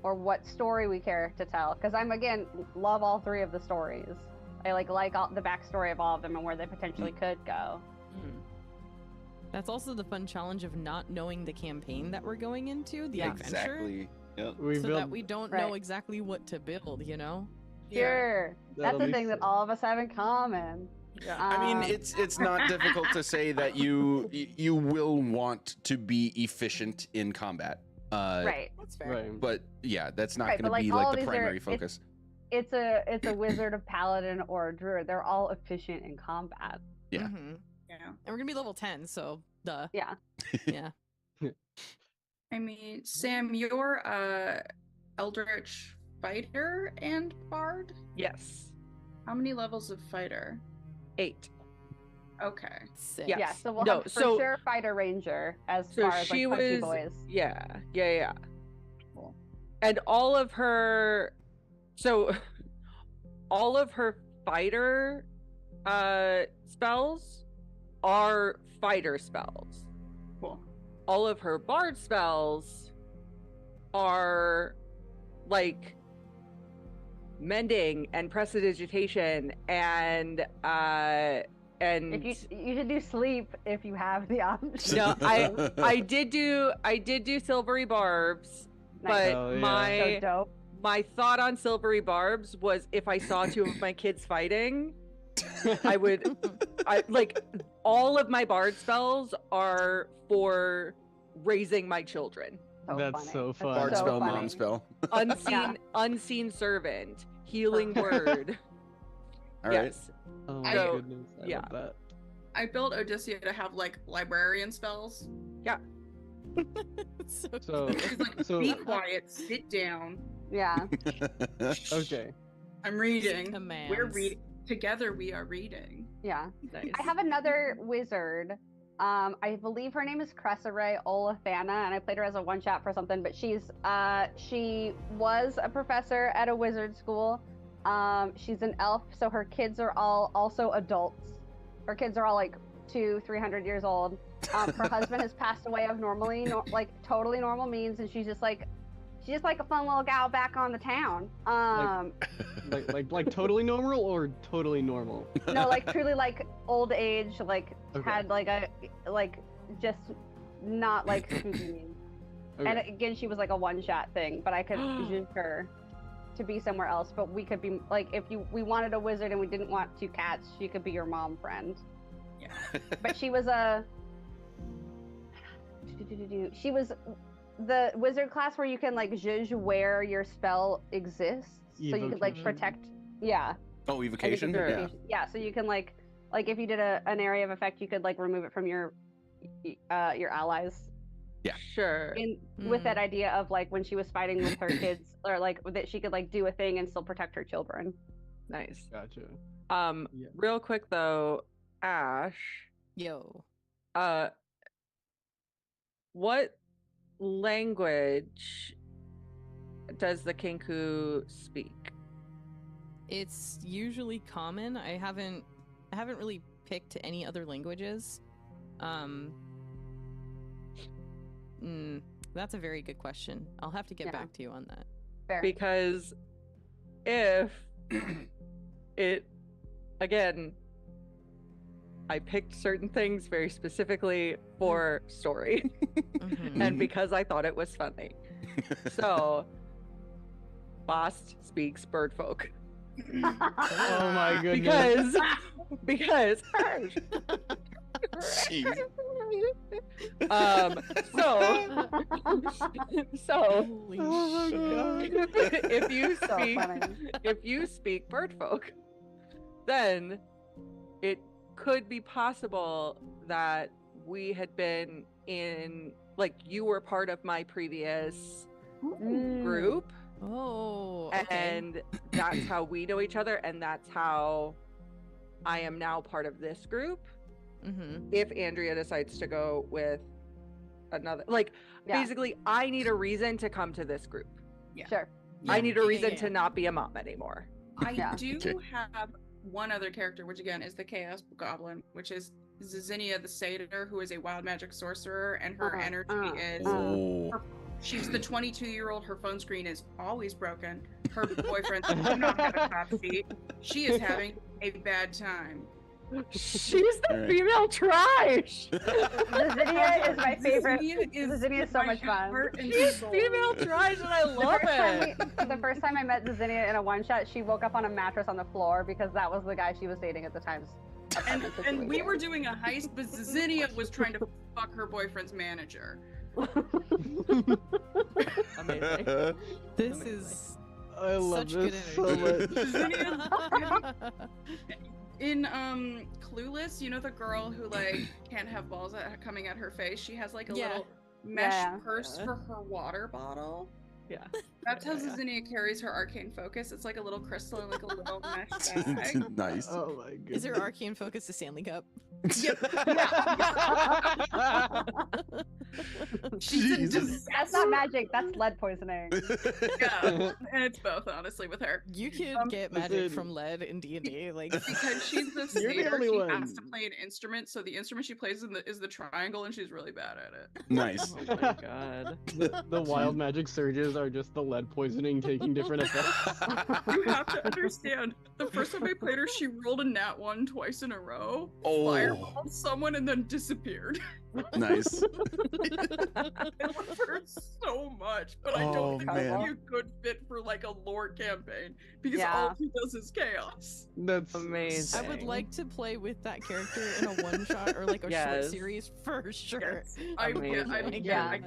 or what story we care to tell. Because I'm again love all three of the stories. I like all the backstory of all of them and where they potentially could go. That's also the fun challenge of not knowing the campaign that we're going into, the adventure. Exactly. Yep. We So build that we don't know Right. exactly what to build, you know? Sure, That'll that's the be thing that fun. all of us have in common. Yeah. I mean, Um, it's not difficult to say that you will want to be efficient in combat. right. That's fair. Right. But yeah, that's not Right, going but, to be all like of the these are- primary it's- focus. It's a wizard, a paladin, or a druid. They're all efficient in combat. Yeah. Mm-hmm. Yeah. And we're gonna be level 10, so duh. Yeah. Yeah. I mean, Sam, you're a Eldritch fighter and bard. Yes. How many levels of fighter? 8. Okay. Sick. Yeah. Yeah, so we'll No, have for so- sure fighter ranger as So far as she like punchy was boys. yeah. Cool. And all of her fighter spells are fighter spells. Cool. All of her bard spells are like mending and prestidigitation and If you should do sleep if you have the option. no, I did do silvery barbs, Nice. but Oh, yeah. my So dope. my thought on silvery barbs was if I saw 2 of my kids fighting, I like all of my bard spells are for raising my children. So That's funny. so That's fun. Bard so spell, funny. mom spell. Unseen servant, healing word. All right. Yes. Oh my So, goodness. I yeah. love that. I built Odysseus to have like librarian spells. so So, She's like, so be quiet, sit down. Yeah. okay. I'm reading. commands. We're reading together. We are reading. Yeah. Nice. I have another wizard. I believe her name is Cressere Olathana, and I played her as a one shot for something. But she was a professor at a wizard school. She's an elf, so her kids are all also adults. Her kids are all like 200-300 years old. Her husband has passed away of like totally normal means, and she's just like a fun little gal back on the town. Like totally normal or totally normal? No, like truly like old age, like Okay. had like just not like spooky mean. And Okay. again, she was like a one shot thing, but I could use her to be somewhere else. But we could be like, if we wanted a wizard and we didn't want 2 cats, she could be your mom friend. Yeah. But she was she was the wizard class where you can like judge where your spell exists, so you could like Evocation. protect. Yeah. Oh, evocation? Sure. Yeah. Yeah, so you can like if you did an area of effect, you could like remove it from your allies. Sure. With that idea of like when she was fighting with her kids, or like that she could like do a thing and still protect her children. Nice. Gotcha. Yeah. Real quick though, Ash, Yo. what language does the Kinku speak? It's usually common. I haven't really picked any other languages. That's a very good question. I'll have to get Yeah. back to you on that. Fair. Because if it, again, I picked certain things very specifically for story Mhm. and because I thought it was funny. So, Bast speaks birdfolk. Oh my goodness. Because Jeez. so Holy Oh my shit. God. if you So speak funny. if you speak birdfolk, then it could be possible that we had been in, like, you were part of my previous Mm. group, Oh, okay. and that's how we know each other, and that's how I am now part of this group. Mm-hmm. If Andrea decides to go with another, like, Yeah. basically, I need a reason to come to this group. Sure. I need a Yeah, reason yeah. to not be a mom anymore. I Yeah. do Okay. have one other character, which again is the Chaos Goblin, which is Zizinia the Satyr, who is a wild magic sorcerer, and her energy is Oh. she's the 22-year-old. Her phone screen is always broken. Her boyfriend does not have a top seat. She is having a bad time. She's the Alright. female trash. Zizinia is my favorite. Zizinia Zizinia is so much fun. heart and She's soul. female trash, and I love it. The first time I met Zizinia in a one shot, she woke up on a mattress on the floor because that was the guy she was dating at the time. And we were doing a heist, but Zizinia was trying to fuck her boyfriend's manager. Amazing. This is I love such good this so energy. much. In Clueless, you know the girl who like can't have balls coming at her face? She has like a Yeah. little mesh Yeah. purse for her water bottle. Yeah. That's how Yeah. Zizinia carries her arcane focus. It's like a little crystal and like a little mesh bag. Nice. Oh my goodness. Is her arcane focus a Stanley Cup? She's a Jesus. That's not magic. That's lead poisoning. yeah, and it's both honestly with her. You could get listen. magic from lead in D&D. Like, Because she's the You're the satyr, only she one. has to play an instrument. So the instrument she plays is the triangle, and she's really bad at it. Nice. Oh my god. The wild magic surges are just the lead poisoning taking different effects. You have to understand. The first time I played her, she rolled a nat 1 twice in a row, Oh, fireballed someone, and then disappeared. nice. I love her so much, but I Oh, don't think man. she'd be a good fit for like a lore campaign because Yeah. all she does is chaos. That's Amazing. I would like to play with that character in a one-shot or like a short Yes. series for sure. Yes. Amazing. Yeah.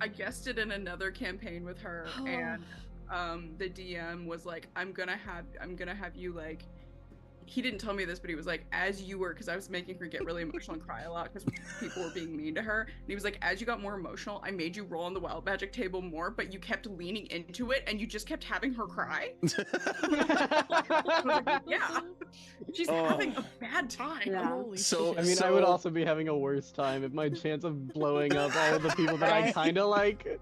I guessed it in another campaign with her, and the DM was like, I'm gonna have you like. He didn't tell me this, but he was like, as you were, because I was making her get really emotional and cry a lot because people were being mean to her. And he was like, as you got more emotional, I made you roll on the wild magic table more, but you kept leaning into it and you just kept having her cry. I was like, yeah, she's Oh. having a bad time. Yeah. Holy So- shit. I mean, I would So- also be having a worse time if my chance of blowing up all of the people that I Right. kind of like.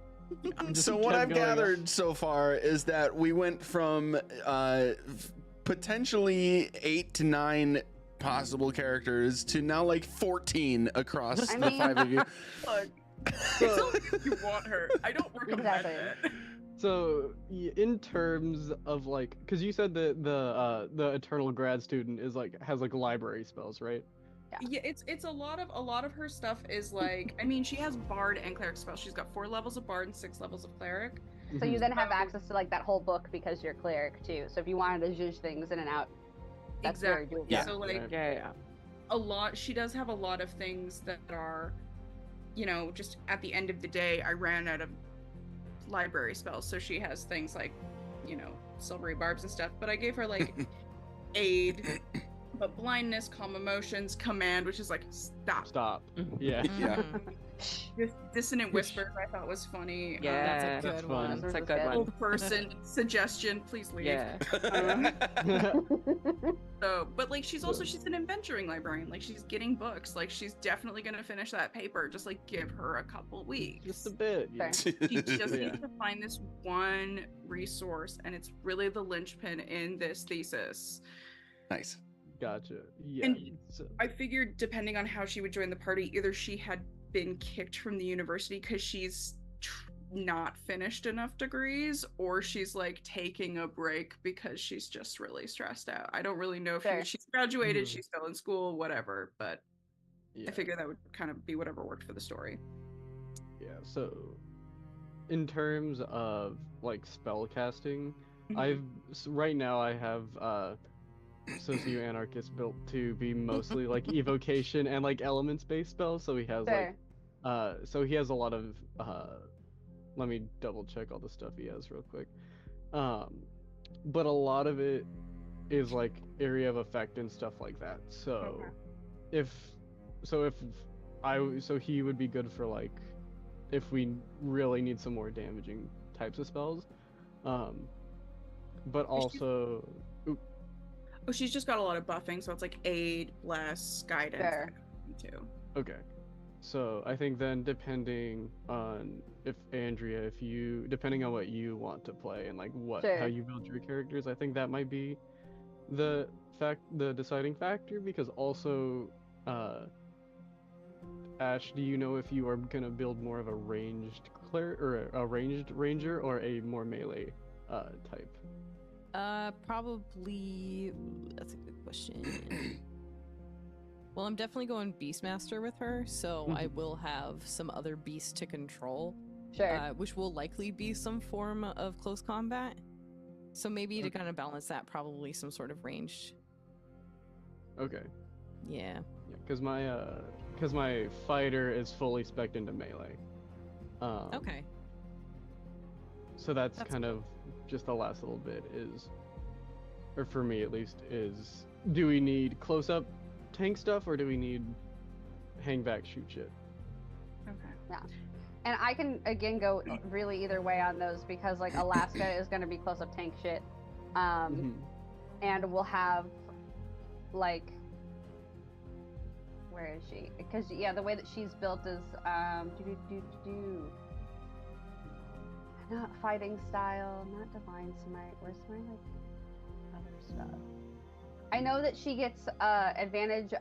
just So what kept I've going up. gathered so far is that we went from potentially 8 to 9 possible characters to now like 14 across I the mean- 5 of you. Look, So, if you want her. I don't recommend Exactly. it. so in terms of like, because you said that the eternal grad student is like has like library spells, right? Yeah, it's a lot of her stuff is like, I mean, she has bard and cleric spells. She's got 4 levels of bard and 6 levels of cleric. So you Mhm. then have access to like that whole book because you're cleric too. So if you wanted to zhuzh things in and out, that's very doable. Yeah. So like Right. Yeah. she does have a lot of things that are, you know, just at the end of the day, I ran out of library spells. So she has things like, you know, silvery barbs and stuff. But I gave her like aid, but blindness, calm emotions, command, which is like stop. Stop. Mhm. Yeah. Yeah. Mhm. Dissonant whisper I thought was funny. Yeah. That's a That's good fun. one. That's a That's good good. one. Old person suggestion, please leave. Yeah. So, but like she's an adventuring librarian. Like she's getting books. Like she's definitely gonna finish that paper. Just like give her a couple weeks. Just a bit. Yeah. Fair. She just Yeah. needs to find this one resource, and it's really the linchpin in this thesis. Nice. Gotcha. Yeah. And- so- I figured depending on how she would join the party, either she had been kicked from the university because she's not finished enough degrees, or she's like taking a break because she's just really stressed out. I don't really know if Fair. she's graduated, Mhm. she's still in school, whatever, but yeah. I figured that would kind of be whatever worked for the story. Yeah. So, in terms of like spell casting, right now I have Socio-Anarchist built to be mostly like evocation and like elements based spells. So he has Fair. so he has a lot of let me double check all the stuff he has real quick. But a lot of it is like area of effect and stuff like that. So Okay. so he would be good for like if we really need some more damaging types of spells. But also Oh, she's just got a lot of buffing, so it's like aid, bless, guidance, Fair. that kind of thing, too. okay. So I think then depending on if Andrea, if you, depending on what you want to play and like how Sure. you build your characters, I think that might be the deciding factor, because also, Ash, do you know if you are gonna build more of a ranged cleric or a ranged ranger or a more melee type? Probably. That's a good question. Well, I'm definitely going Beastmaster with her, so I will have some other beasts to control, Sure. which will likely be some form of close combat. So maybe to kind of balance that, probably some sort of ranged. Okay. Yeah. Because my fighter is fully spec'd into melee. Okay. So that's That's kind of just the last little bit is, or for me at least, is do we need close up tank stuff or do we need hang back shoot shit? Okay. And I can again go really either way on those because like Alaska is gonna be close up tank shit, Mhm. and we'll have like where is she? Because yeah, the way that she's built is not fighting style, not divine smite. Where's my like other stuff? I know that she gets advantage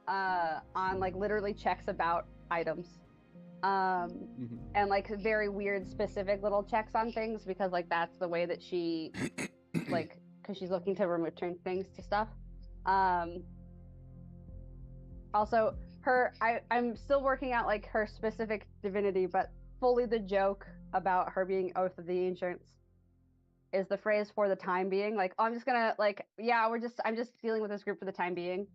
on like literally checks about items. Mhm. And like very weird specific little checks on things because like that's the way that she like because she's looking to return things to stuff. Also I'm still working out like her specific divinity, but fully the joke about her being Oath of the Ancients is the phrase for the time being. Like, oh, I'm just gonna like, yeah, I'm just dealing with this group for the time being.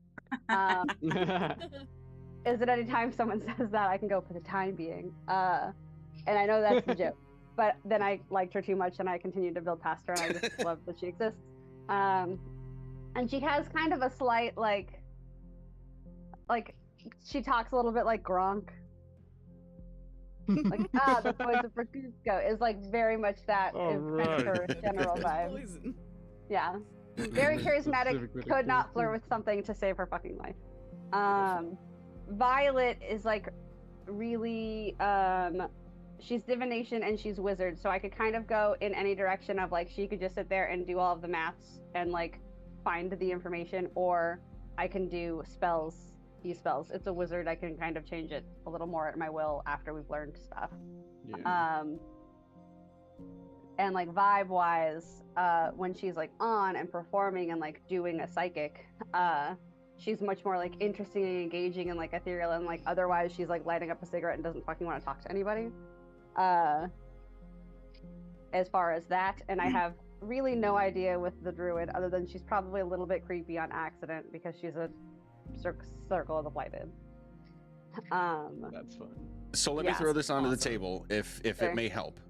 Is it anytime someone says that I can go for the time being? And I know that's the joke, but then I liked her too much and I continued to build past her and I just love that she exists. And she has kind of a slight like she talks a little bit like Gronk. Like the poison for Cusco is like very much that Oh, is kind of her right. general vibe. Poison. Yeah, very charismatic. Specifically Could not poison. flirt with something to save her fucking life. Violet is like really she's divination and she's wizard, so I could kind of go in any direction of like she could just sit there and do all of the maths and like find the information, or I can do spells, use spells. It's a wizard, I can kind of change it a little more at my will after we've learned stuff. Yeah. And like vibe wise, when she's like on and performing and like doing a psychic, she's much more like interesting and engaging and like ethereal, and like otherwise she's like lighting up a cigarette and doesn't fucking want to talk to anybody. As far as that, and I have really no idea with the druid other than she's probably a little bit creepy on accident because she's a circle of the blighted. That's fun. So let me Yeah. throw this onto the Awesome. table if Sure. it may help.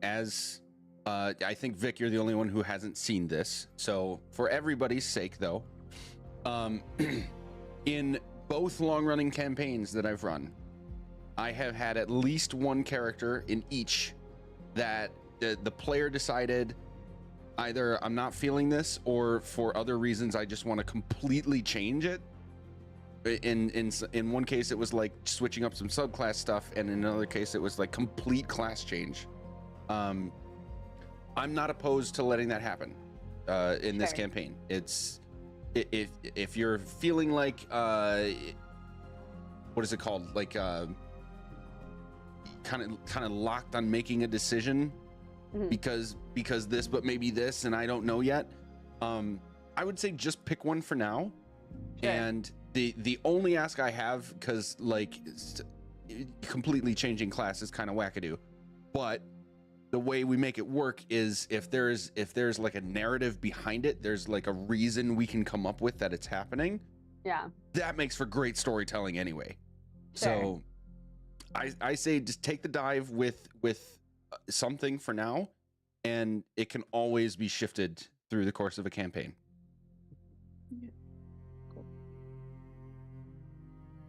As I think Vic, you're the only one who hasn't seen this. So for everybody's sake, though, in both long-running campaigns that I've run, I have had at least one character in each that the player decided either I'm not feeling this, or for other reasons I just want to completely change it. In one case it was like switching up some subclass stuff, and in another case it was like complete class change. I'm not opposed to letting that happen in this Sure. campaign. It's if you're feeling like what is it called, like kind of locked on making a decision Mhm. because this, but maybe this, and I don't know yet. I would say just pick one for now. Sure. And the only ask I have, because like completely changing class is kind of wackadoo, but the way we make it work is if there's like a narrative behind it, there's like a reason we can come up with that it's happening. Yeah. That makes for great storytelling anyway. Sure. So I say just take the dive with something for now, and it can always be shifted through the course of a campaign.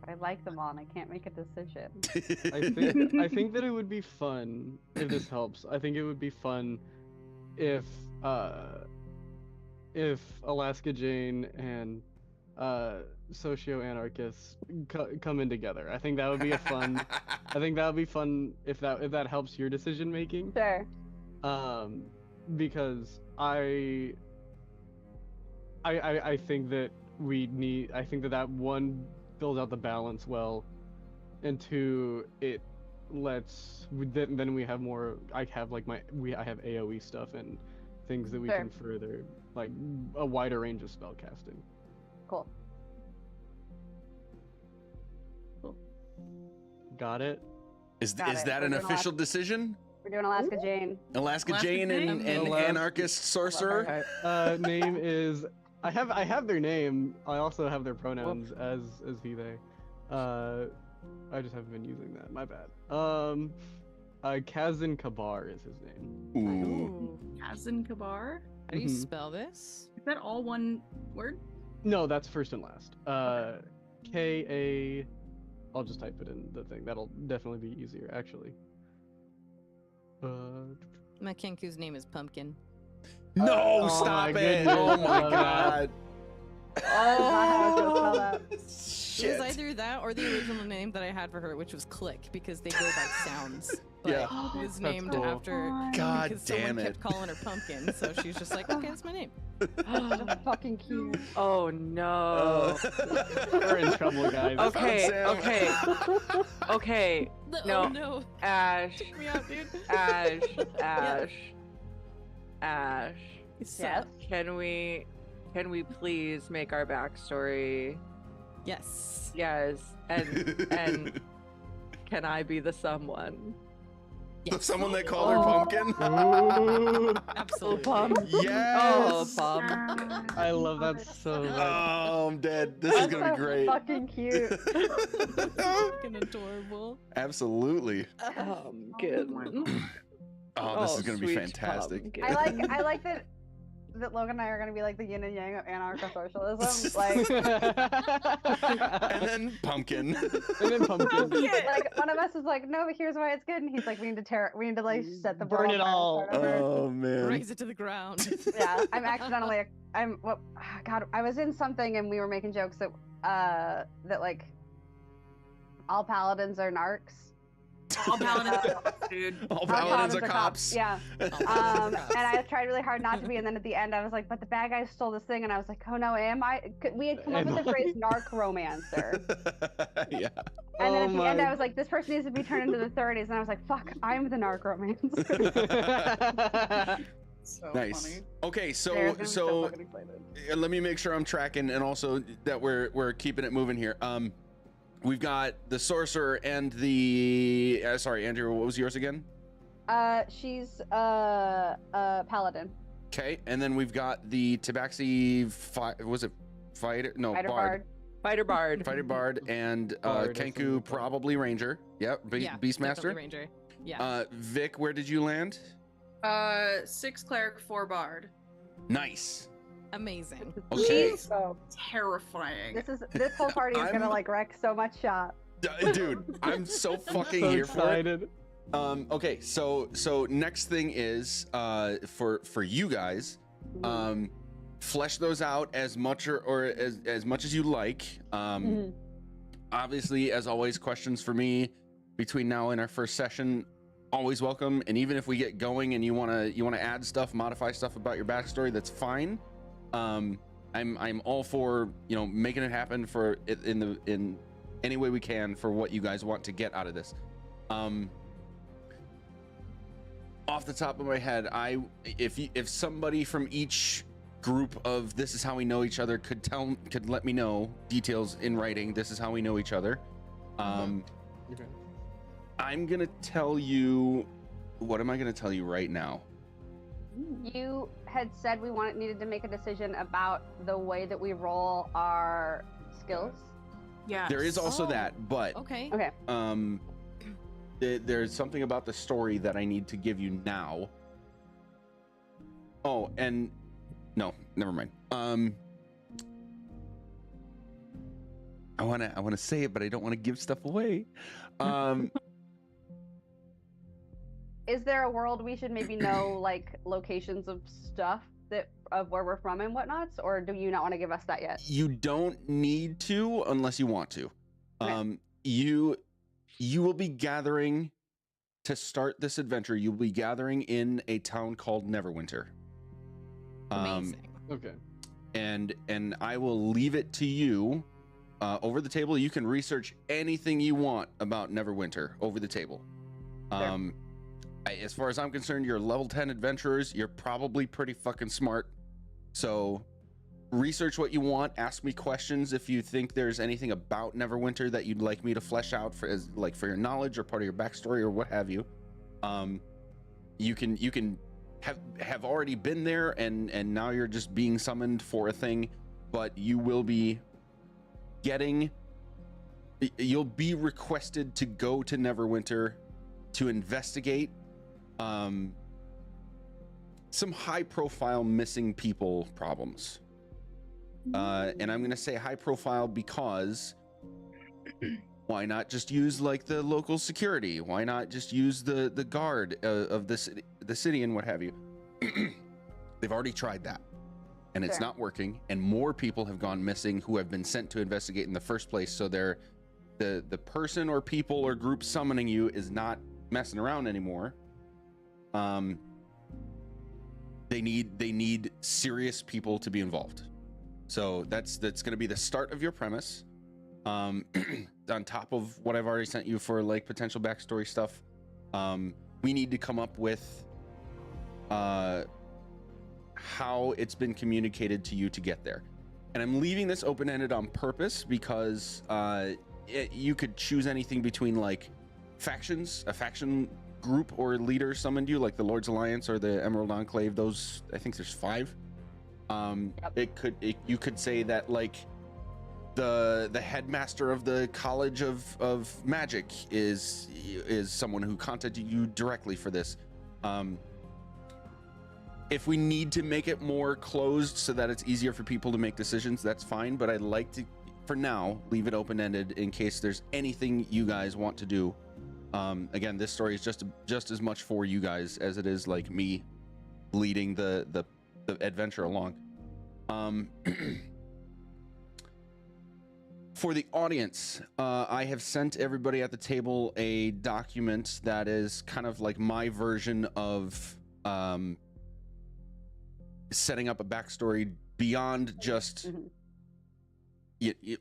I like them all and I can't make a decision. I think that it would be fun if this helps. I think it would be fun if Alaska Jane and socio-anarchists come in together. I think that would be a fun. I think that would be fun if that helps your decision making. Sure. Because I think that I think that one fills out the balance well, and two, it lets then we have more. I have AOE stuff and things that we Sure. can further, like a wider range of spell casting. Cool. Got it. Is Got it. that We're an doing official decision? We're doing Alaska Jane. Alaska Alaska Jane and Jane. anarchist sorcerer. Name is I have their name. I also have their pronouns as he they. I just haven't been using that. My bad. Kazan Kabar is his name. Ooh. Kazan Kabar? How do you Mhm. spell this? Is that all one word? No, that's first and last. K-A... I'll just type it in the thing. That'll definitely be easier, actually. My Kenku's name is Pumpkin. No, Oh stop my it! goodness, Oh I my love god! Not how I was gonna spell that. It was Shit. either that or the original name that I had for her, which was Click, because they go by sounds. But Yeah. it was That's named cool. after God because damn someone it. kept calling her Pumpkin, so she was just like, okay, that's my name. So fucking cute. Oh no. We're in trouble, guys. Okay, Sam. okay, okay. No. Oh no, Ash, took me out, dude. Ash. Yes. Can we please make our backstory? Yes. Yes, and can I be the someone? Yes. Someone that called her Oh. Pumpkin? Ooh, Absolutely. Yes! Oh, I love that so much. Oh, I'm dead. This is That's gonna be so great. fucking cute. Fucking adorable. Absolutely. Pumpkin. Oh, this is gonna be sweet fantastic. pumpkin. I like that Logan and I are gonna be like the yin and yang of anarcho-socialism. Like, And then Pumpkin. And then Pumpkin. like one of us is like, no, but here's why it's good, and he's like, we need to like set the Burn world it fire all. or whatever. Oh, man. Raise it to the ground. Yeah, I'm accidentally. God, I was in something and we were making jokes that like all paladins are narcs. All paladins are cops, dude. All paladins are cops. Yeah. All And I tried really hard not to be, and then at the end I was like, but the bad guy stole this thing, and I was like, oh no, am I? We had come up with the phrase narc romancer. Yeah. And then Oh at the end, my- I was like, this person needs to be turned into the 30s, and I was like, fuck, I'm the narc romancer. So Nice. funny. Okay, Sarah's gonna be so fucking excited. let me make sure I'm tracking, and also that we're keeping it moving here. We've got the sorcerer and the sorry, Andrew, what was yours again? She's paladin. Okay, and then we've got the Tabaxi was it fighter? No, Fighter bard. Fighter Bard. Fighter bard and Bard, I Kenku think. probably ranger. Yep, Yeah, Beastmaster. definitely Ranger. Yeah. Vic, where did you land? 6 cleric, 4 bard. Nice. Amazing. Okay. So Terrifying. this whole party is gonna I'm- like wreck so much shop. Dude, I'm so fucking So here for it. excited. Okay, so next thing is for you guys, flesh those out as much or as much as you like. Mhm. Obviously, as always, questions for me between now and our first session, always welcome. And even if we get going and you wanna add stuff, modify stuff about your backstory, that's fine. I'm all for making it happen for it in any way we can for what you guys want to get out of this. Off the top of my head, if somebody from each group of this is how we know each other could let me know details in writing. This is how we know each other. Okay. I'm gonna tell you. What am I gonna tell you right now? You had said we needed to make a decision about the way that we roll our skills. Yeah. There is also Oh. that, but Okay. Okay. there's something about the story that I need to give you now. Oh, and no, never mind. I wanna say it, but I don't want to give stuff away. Is there a world we should maybe know like locations of stuff that of where we're from and whatnots, or do you not want to give us that yet? You don't need to unless you want to. Okay. You will be gathering to start this adventure. You'll be gathering in a town called Neverwinter. Amazing. Okay. And I will leave it to you over the table. You can research anything you want about Neverwinter over the table. Sure. As far as I'm concerned, you're level 10 adventurers. You're probably pretty fucking smart. So research what you want. Ask me questions if you think there's anything about Neverwinter that you'd like me to flesh out for your knowledge or part of your backstory or what have you. You can have already been there and now you're just being summoned for a thing, but you'll be requested to go to Neverwinter to investigate some high profile missing people problems. And I'm going to say high profile because why not just use like the local security? Why not just use the guard of the city and what have you? They've already tried that and it's Sure. not working, and more people have gone missing who have been sent to investigate in the first place. So the person or people or group summoning you is not messing around anymore. They need serious people to be involved. So that's going to be the start of your premise. On top of what I've already sent you for like potential backstory stuff, we need to come up with how it's been communicated to you to get there. And I'm leaving this open-ended on purpose because you could choose anything between like factions, a faction group or leader summoned you, like the Lord's Alliance or the Emerald Enclave. Those, I think there's 5. Yep. You could say that like the headmaster of the College of Magic is someone who contacted you directly for this. If we need to make it more closed so that it's easier for people to make decisions, that's fine, but I'd like to, for now, leave it open-ended in case there's anything you guys want to do. Again, this story is just as much for you guys as it is like me leading the adventure along. For the audience, I have sent everybody at the table a document that is kind of like my version of setting up a backstory beyond just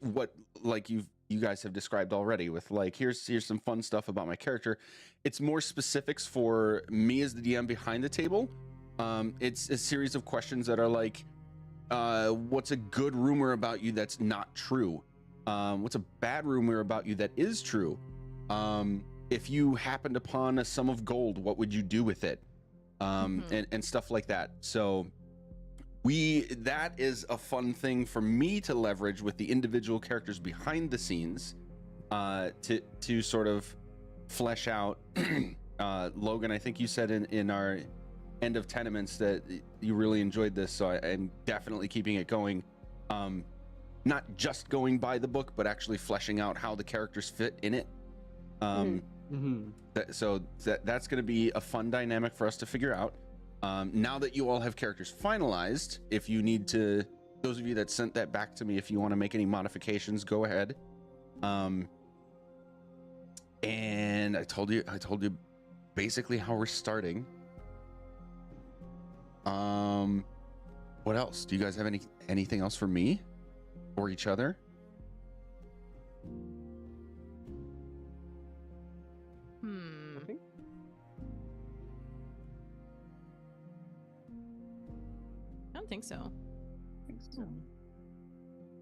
what like you guys have described already, with like here's some fun stuff about my character. It's more specifics for me as the DM behind the table. It's a series of questions that are like, what's a good rumor about you that's not true? What's a bad rumor about you that is true? If you happened upon a sum of gold, what would you do with it? And stuff like that. So that is a fun thing for me to leverage with the individual characters behind the scenes, to sort of flesh out. Logan, I think you said in our end of Tenements that you really enjoyed this, so I'm definitely keeping it going. Not just going by the book, but actually fleshing out how the characters fit in it. So that's going to be a fun dynamic for us to figure out. Now that you all have characters finalized, if you need to, those of you that sent that back to me, if you want to make any modifications, go ahead. And I told you basically how we're starting. What else? Do you guys have anything else for me or each other? I don't think so.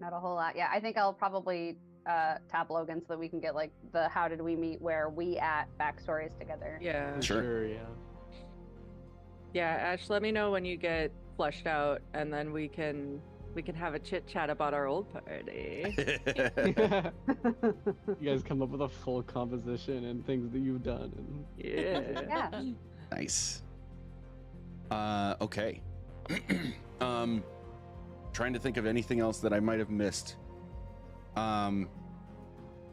Not a whole lot. Yeah, I think I'll probably tap Logan so that we can get like the how did we meet, where we at backstories together. Yeah. Sure. Yeah. Yeah, Ash, let me know when you get fleshed out, and then we can have a chit chat about our old party. You guys come up with a full composition and things that you've done. And... Yeah. Yeah. Nice. Okay. Trying to think of anything else that I might have missed.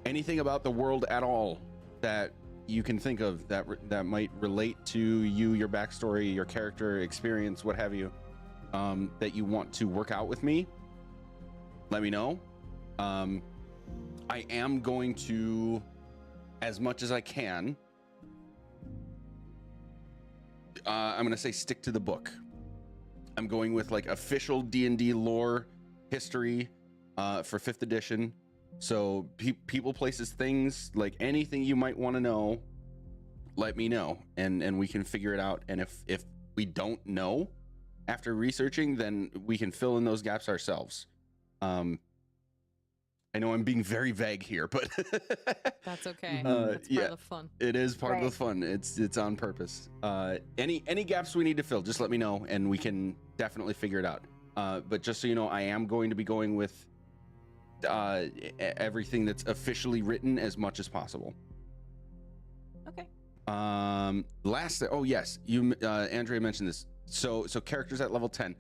Anything about the world at all that you can think of that might relate to you, your backstory, your character experience, what have you? that you want to work out with me, let me know. I am going to, as much as I can, I'm gonna say stick to the book. I'm going with like official D&D lore history for 5th edition. So people, places, things, like anything you might want to know, let me know, and we can figure it out. And if we don't know after researching, then we can fill in those gaps ourselves. I know I'm being very vague here, but That's okay. yeah, That's part of the fun. it is part Right. of the fun. It's on purpose. Any gaps we need to fill, just let me know, and we can definitely figure it out. But just so you know, I am going to be going with everything that's officially written as much as possible. Okay. Oh yes, you Andrea mentioned this. So characters at level 10,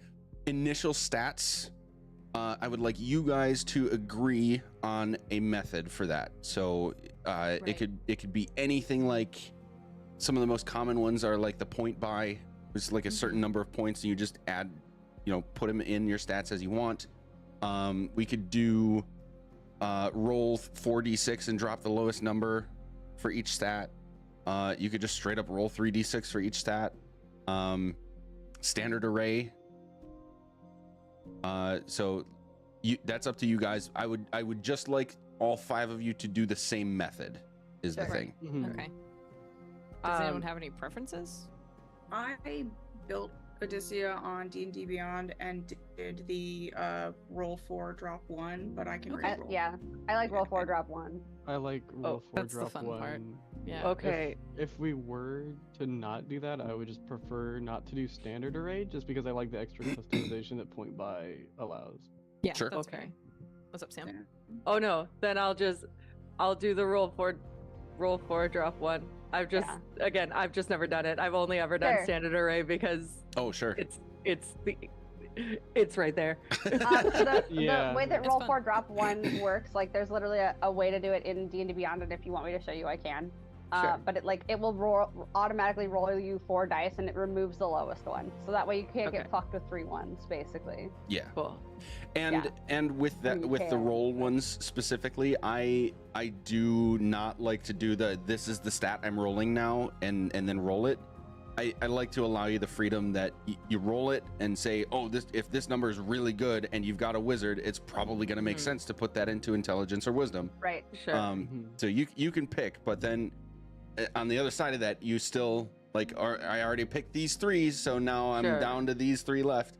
initial stats. I would like you guys to agree on a method for that. So it could be anything. Like some of the most common ones are like the point buy, which is like a certain number of points, and you just add, put them in your stats as you want. We could do roll 4d6 and drop the lowest number for each stat. You could just straight up roll 3d6 for each stat. Standard array. So that's up to you guys. I would just like all 5 of you to do the same method is the Sure. thing. Mhm. Okay. Does anyone have any preferences? I built Odysseia on D&D Beyond and did the roll 4 drop 1, but I can Okay. re-roll. Yeah, I like roll 4 drop 1. I like roll 4 that's the drop fun 1. part. Yeah. Okay. If we were to not do that, I would just prefer not to do standard array, just because I like the extra customization that point buy allows. Yeah. Sure. That's Okay. fair. What's up, Sam? Yeah. Oh no, then I'll do the roll 4 drop 1. I've just never done it. I've only ever done Sure. standard array because Oh sure. it's right there. The Yeah. way that It's roll fun. 4 drop 1 works, like there's literally a way to do it in D&D Beyond, and if you want me to show you, I can. Sure. But it will automatically roll you 4 dice, and it removes the lowest one, so that way you can't Okay. get fucked with 3 ones, basically. Yeah. Cool. And with that, You with the can. roll ones specifically, I do not like to do this is the stat I'm rolling now and then roll it. I like to allow you the freedom that you roll it and say, oh, if this number is really good and you've got a wizard, it's probably going to make Mhm. sense to put that into intelligence or wisdom. Right. Sure. Mhm. So you can pick, but then on the other side of that, you still like, I already picked these 3s, so now I'm Sure. down to these 3 left.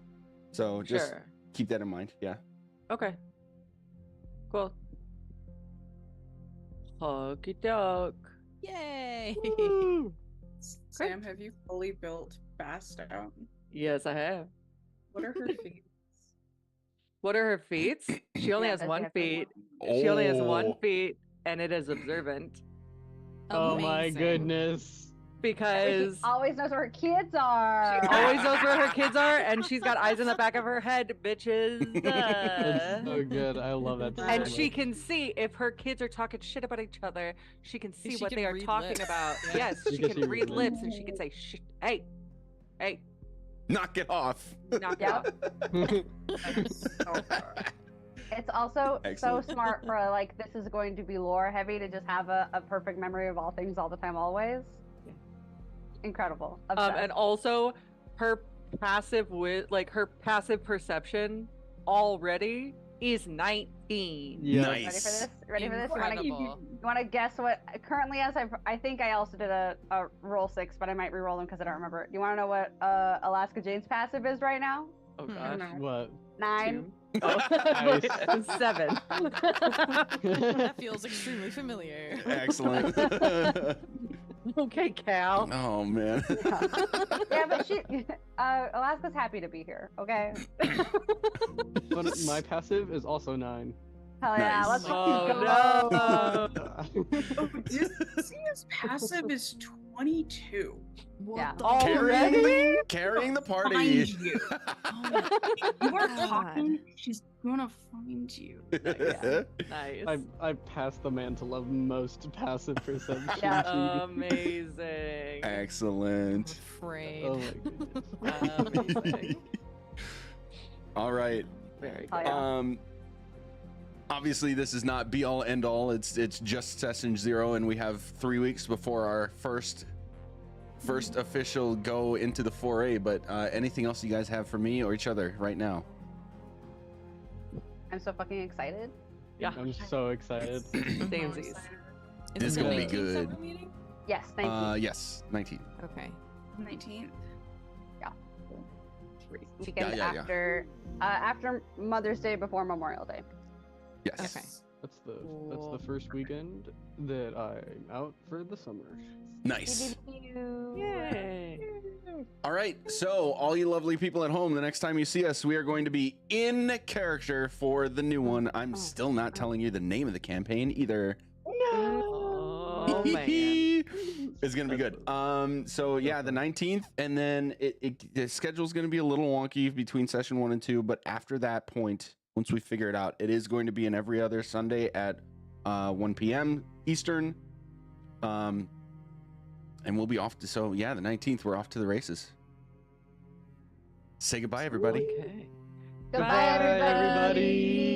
So just Sure. keep that in mind. Yeah. Okay. Cool. Okey doke. Yay! Sam, have you fully built Bast out? Yes, I have. What are her feet? What are her feats? She only Yeah, has does she one have feet. one? She only has Oh. one feet, and it is observant Oh my Amazing. goodness. She because always knows where her kids are. she always knows where her kids are, and she's got eyes in the back of her head, bitches. That's so good. I love that. so And much. she can see if her kids are talking shit about each other. She can see She what can they are read talking lips. about. Yeah. Yes, she Because can she read reads lips, and she can say, "Shh, hey, Knock it off. knock it Yep. off." It's also Excellent. so smart for like this is going to be lore heavy to just have a perfect memory of all things all the time, always. Incredible. Obsessed. And also, her her passive perception already is 19. Yeah. Ready for Nice. this? Ready for this? Incredible. You want to guess what currently as I think I also did a roll 6, but I might re-roll them because I don't remember. You want to know what Alaska Jane's passive is right now? Oh Hmm. gosh. No. What? 9. Oh. Nice. 7. That feels extremely familiar. Excellent. Okay, Cal. Oh man. Yeah, but Alaska's happy to be here. Okay. But my passive is also 9. Hell yeah, Nice. let's Oh go. no. Odyssea's passive is 22. What Yeah. the Already? Carrying the Find party. you. You are God. talking. She's gonna find you. Nice. I pass the mantle of most passive perception. Yeah. to- Amazing. Excellent. Afraid. Oh my goodness. Amazing. All right. Very Oh, good. yeah. Obviously, this is not be all end all. It's just session 0, and we have 3 weeks before our first official go into the 4A. But anything else you guys have for me or each other right now? I'm so fucking excited. Yeah. I'm so excited. Samesies. This is gonna be 19th good. that we're meeting? Yes, thank you. Yes, 19. Okay. 19th. Weekend yeah. after Mother's Day, before Memorial Day. Yes. Okay. That's the Cool. first weekend that I'm out for the summer. Nice. Yay. All right. So, all you lovely people at home, the next time you see us, we are going to be in character for the new one. I'm still not telling you the name of the campaign either. Oh man. It's gonna be good. So yeah, the 19th, and then the schedule's gonna be a little wonky between session 1 and 2, but after that point, once we figure it out, it is going to be an every other Sunday at 1 p.m. Eastern. And we'll be off to, so yeah, the 19th, we're off to the races. Say goodbye, everybody. Okay. Goodbye, Bye, everybody.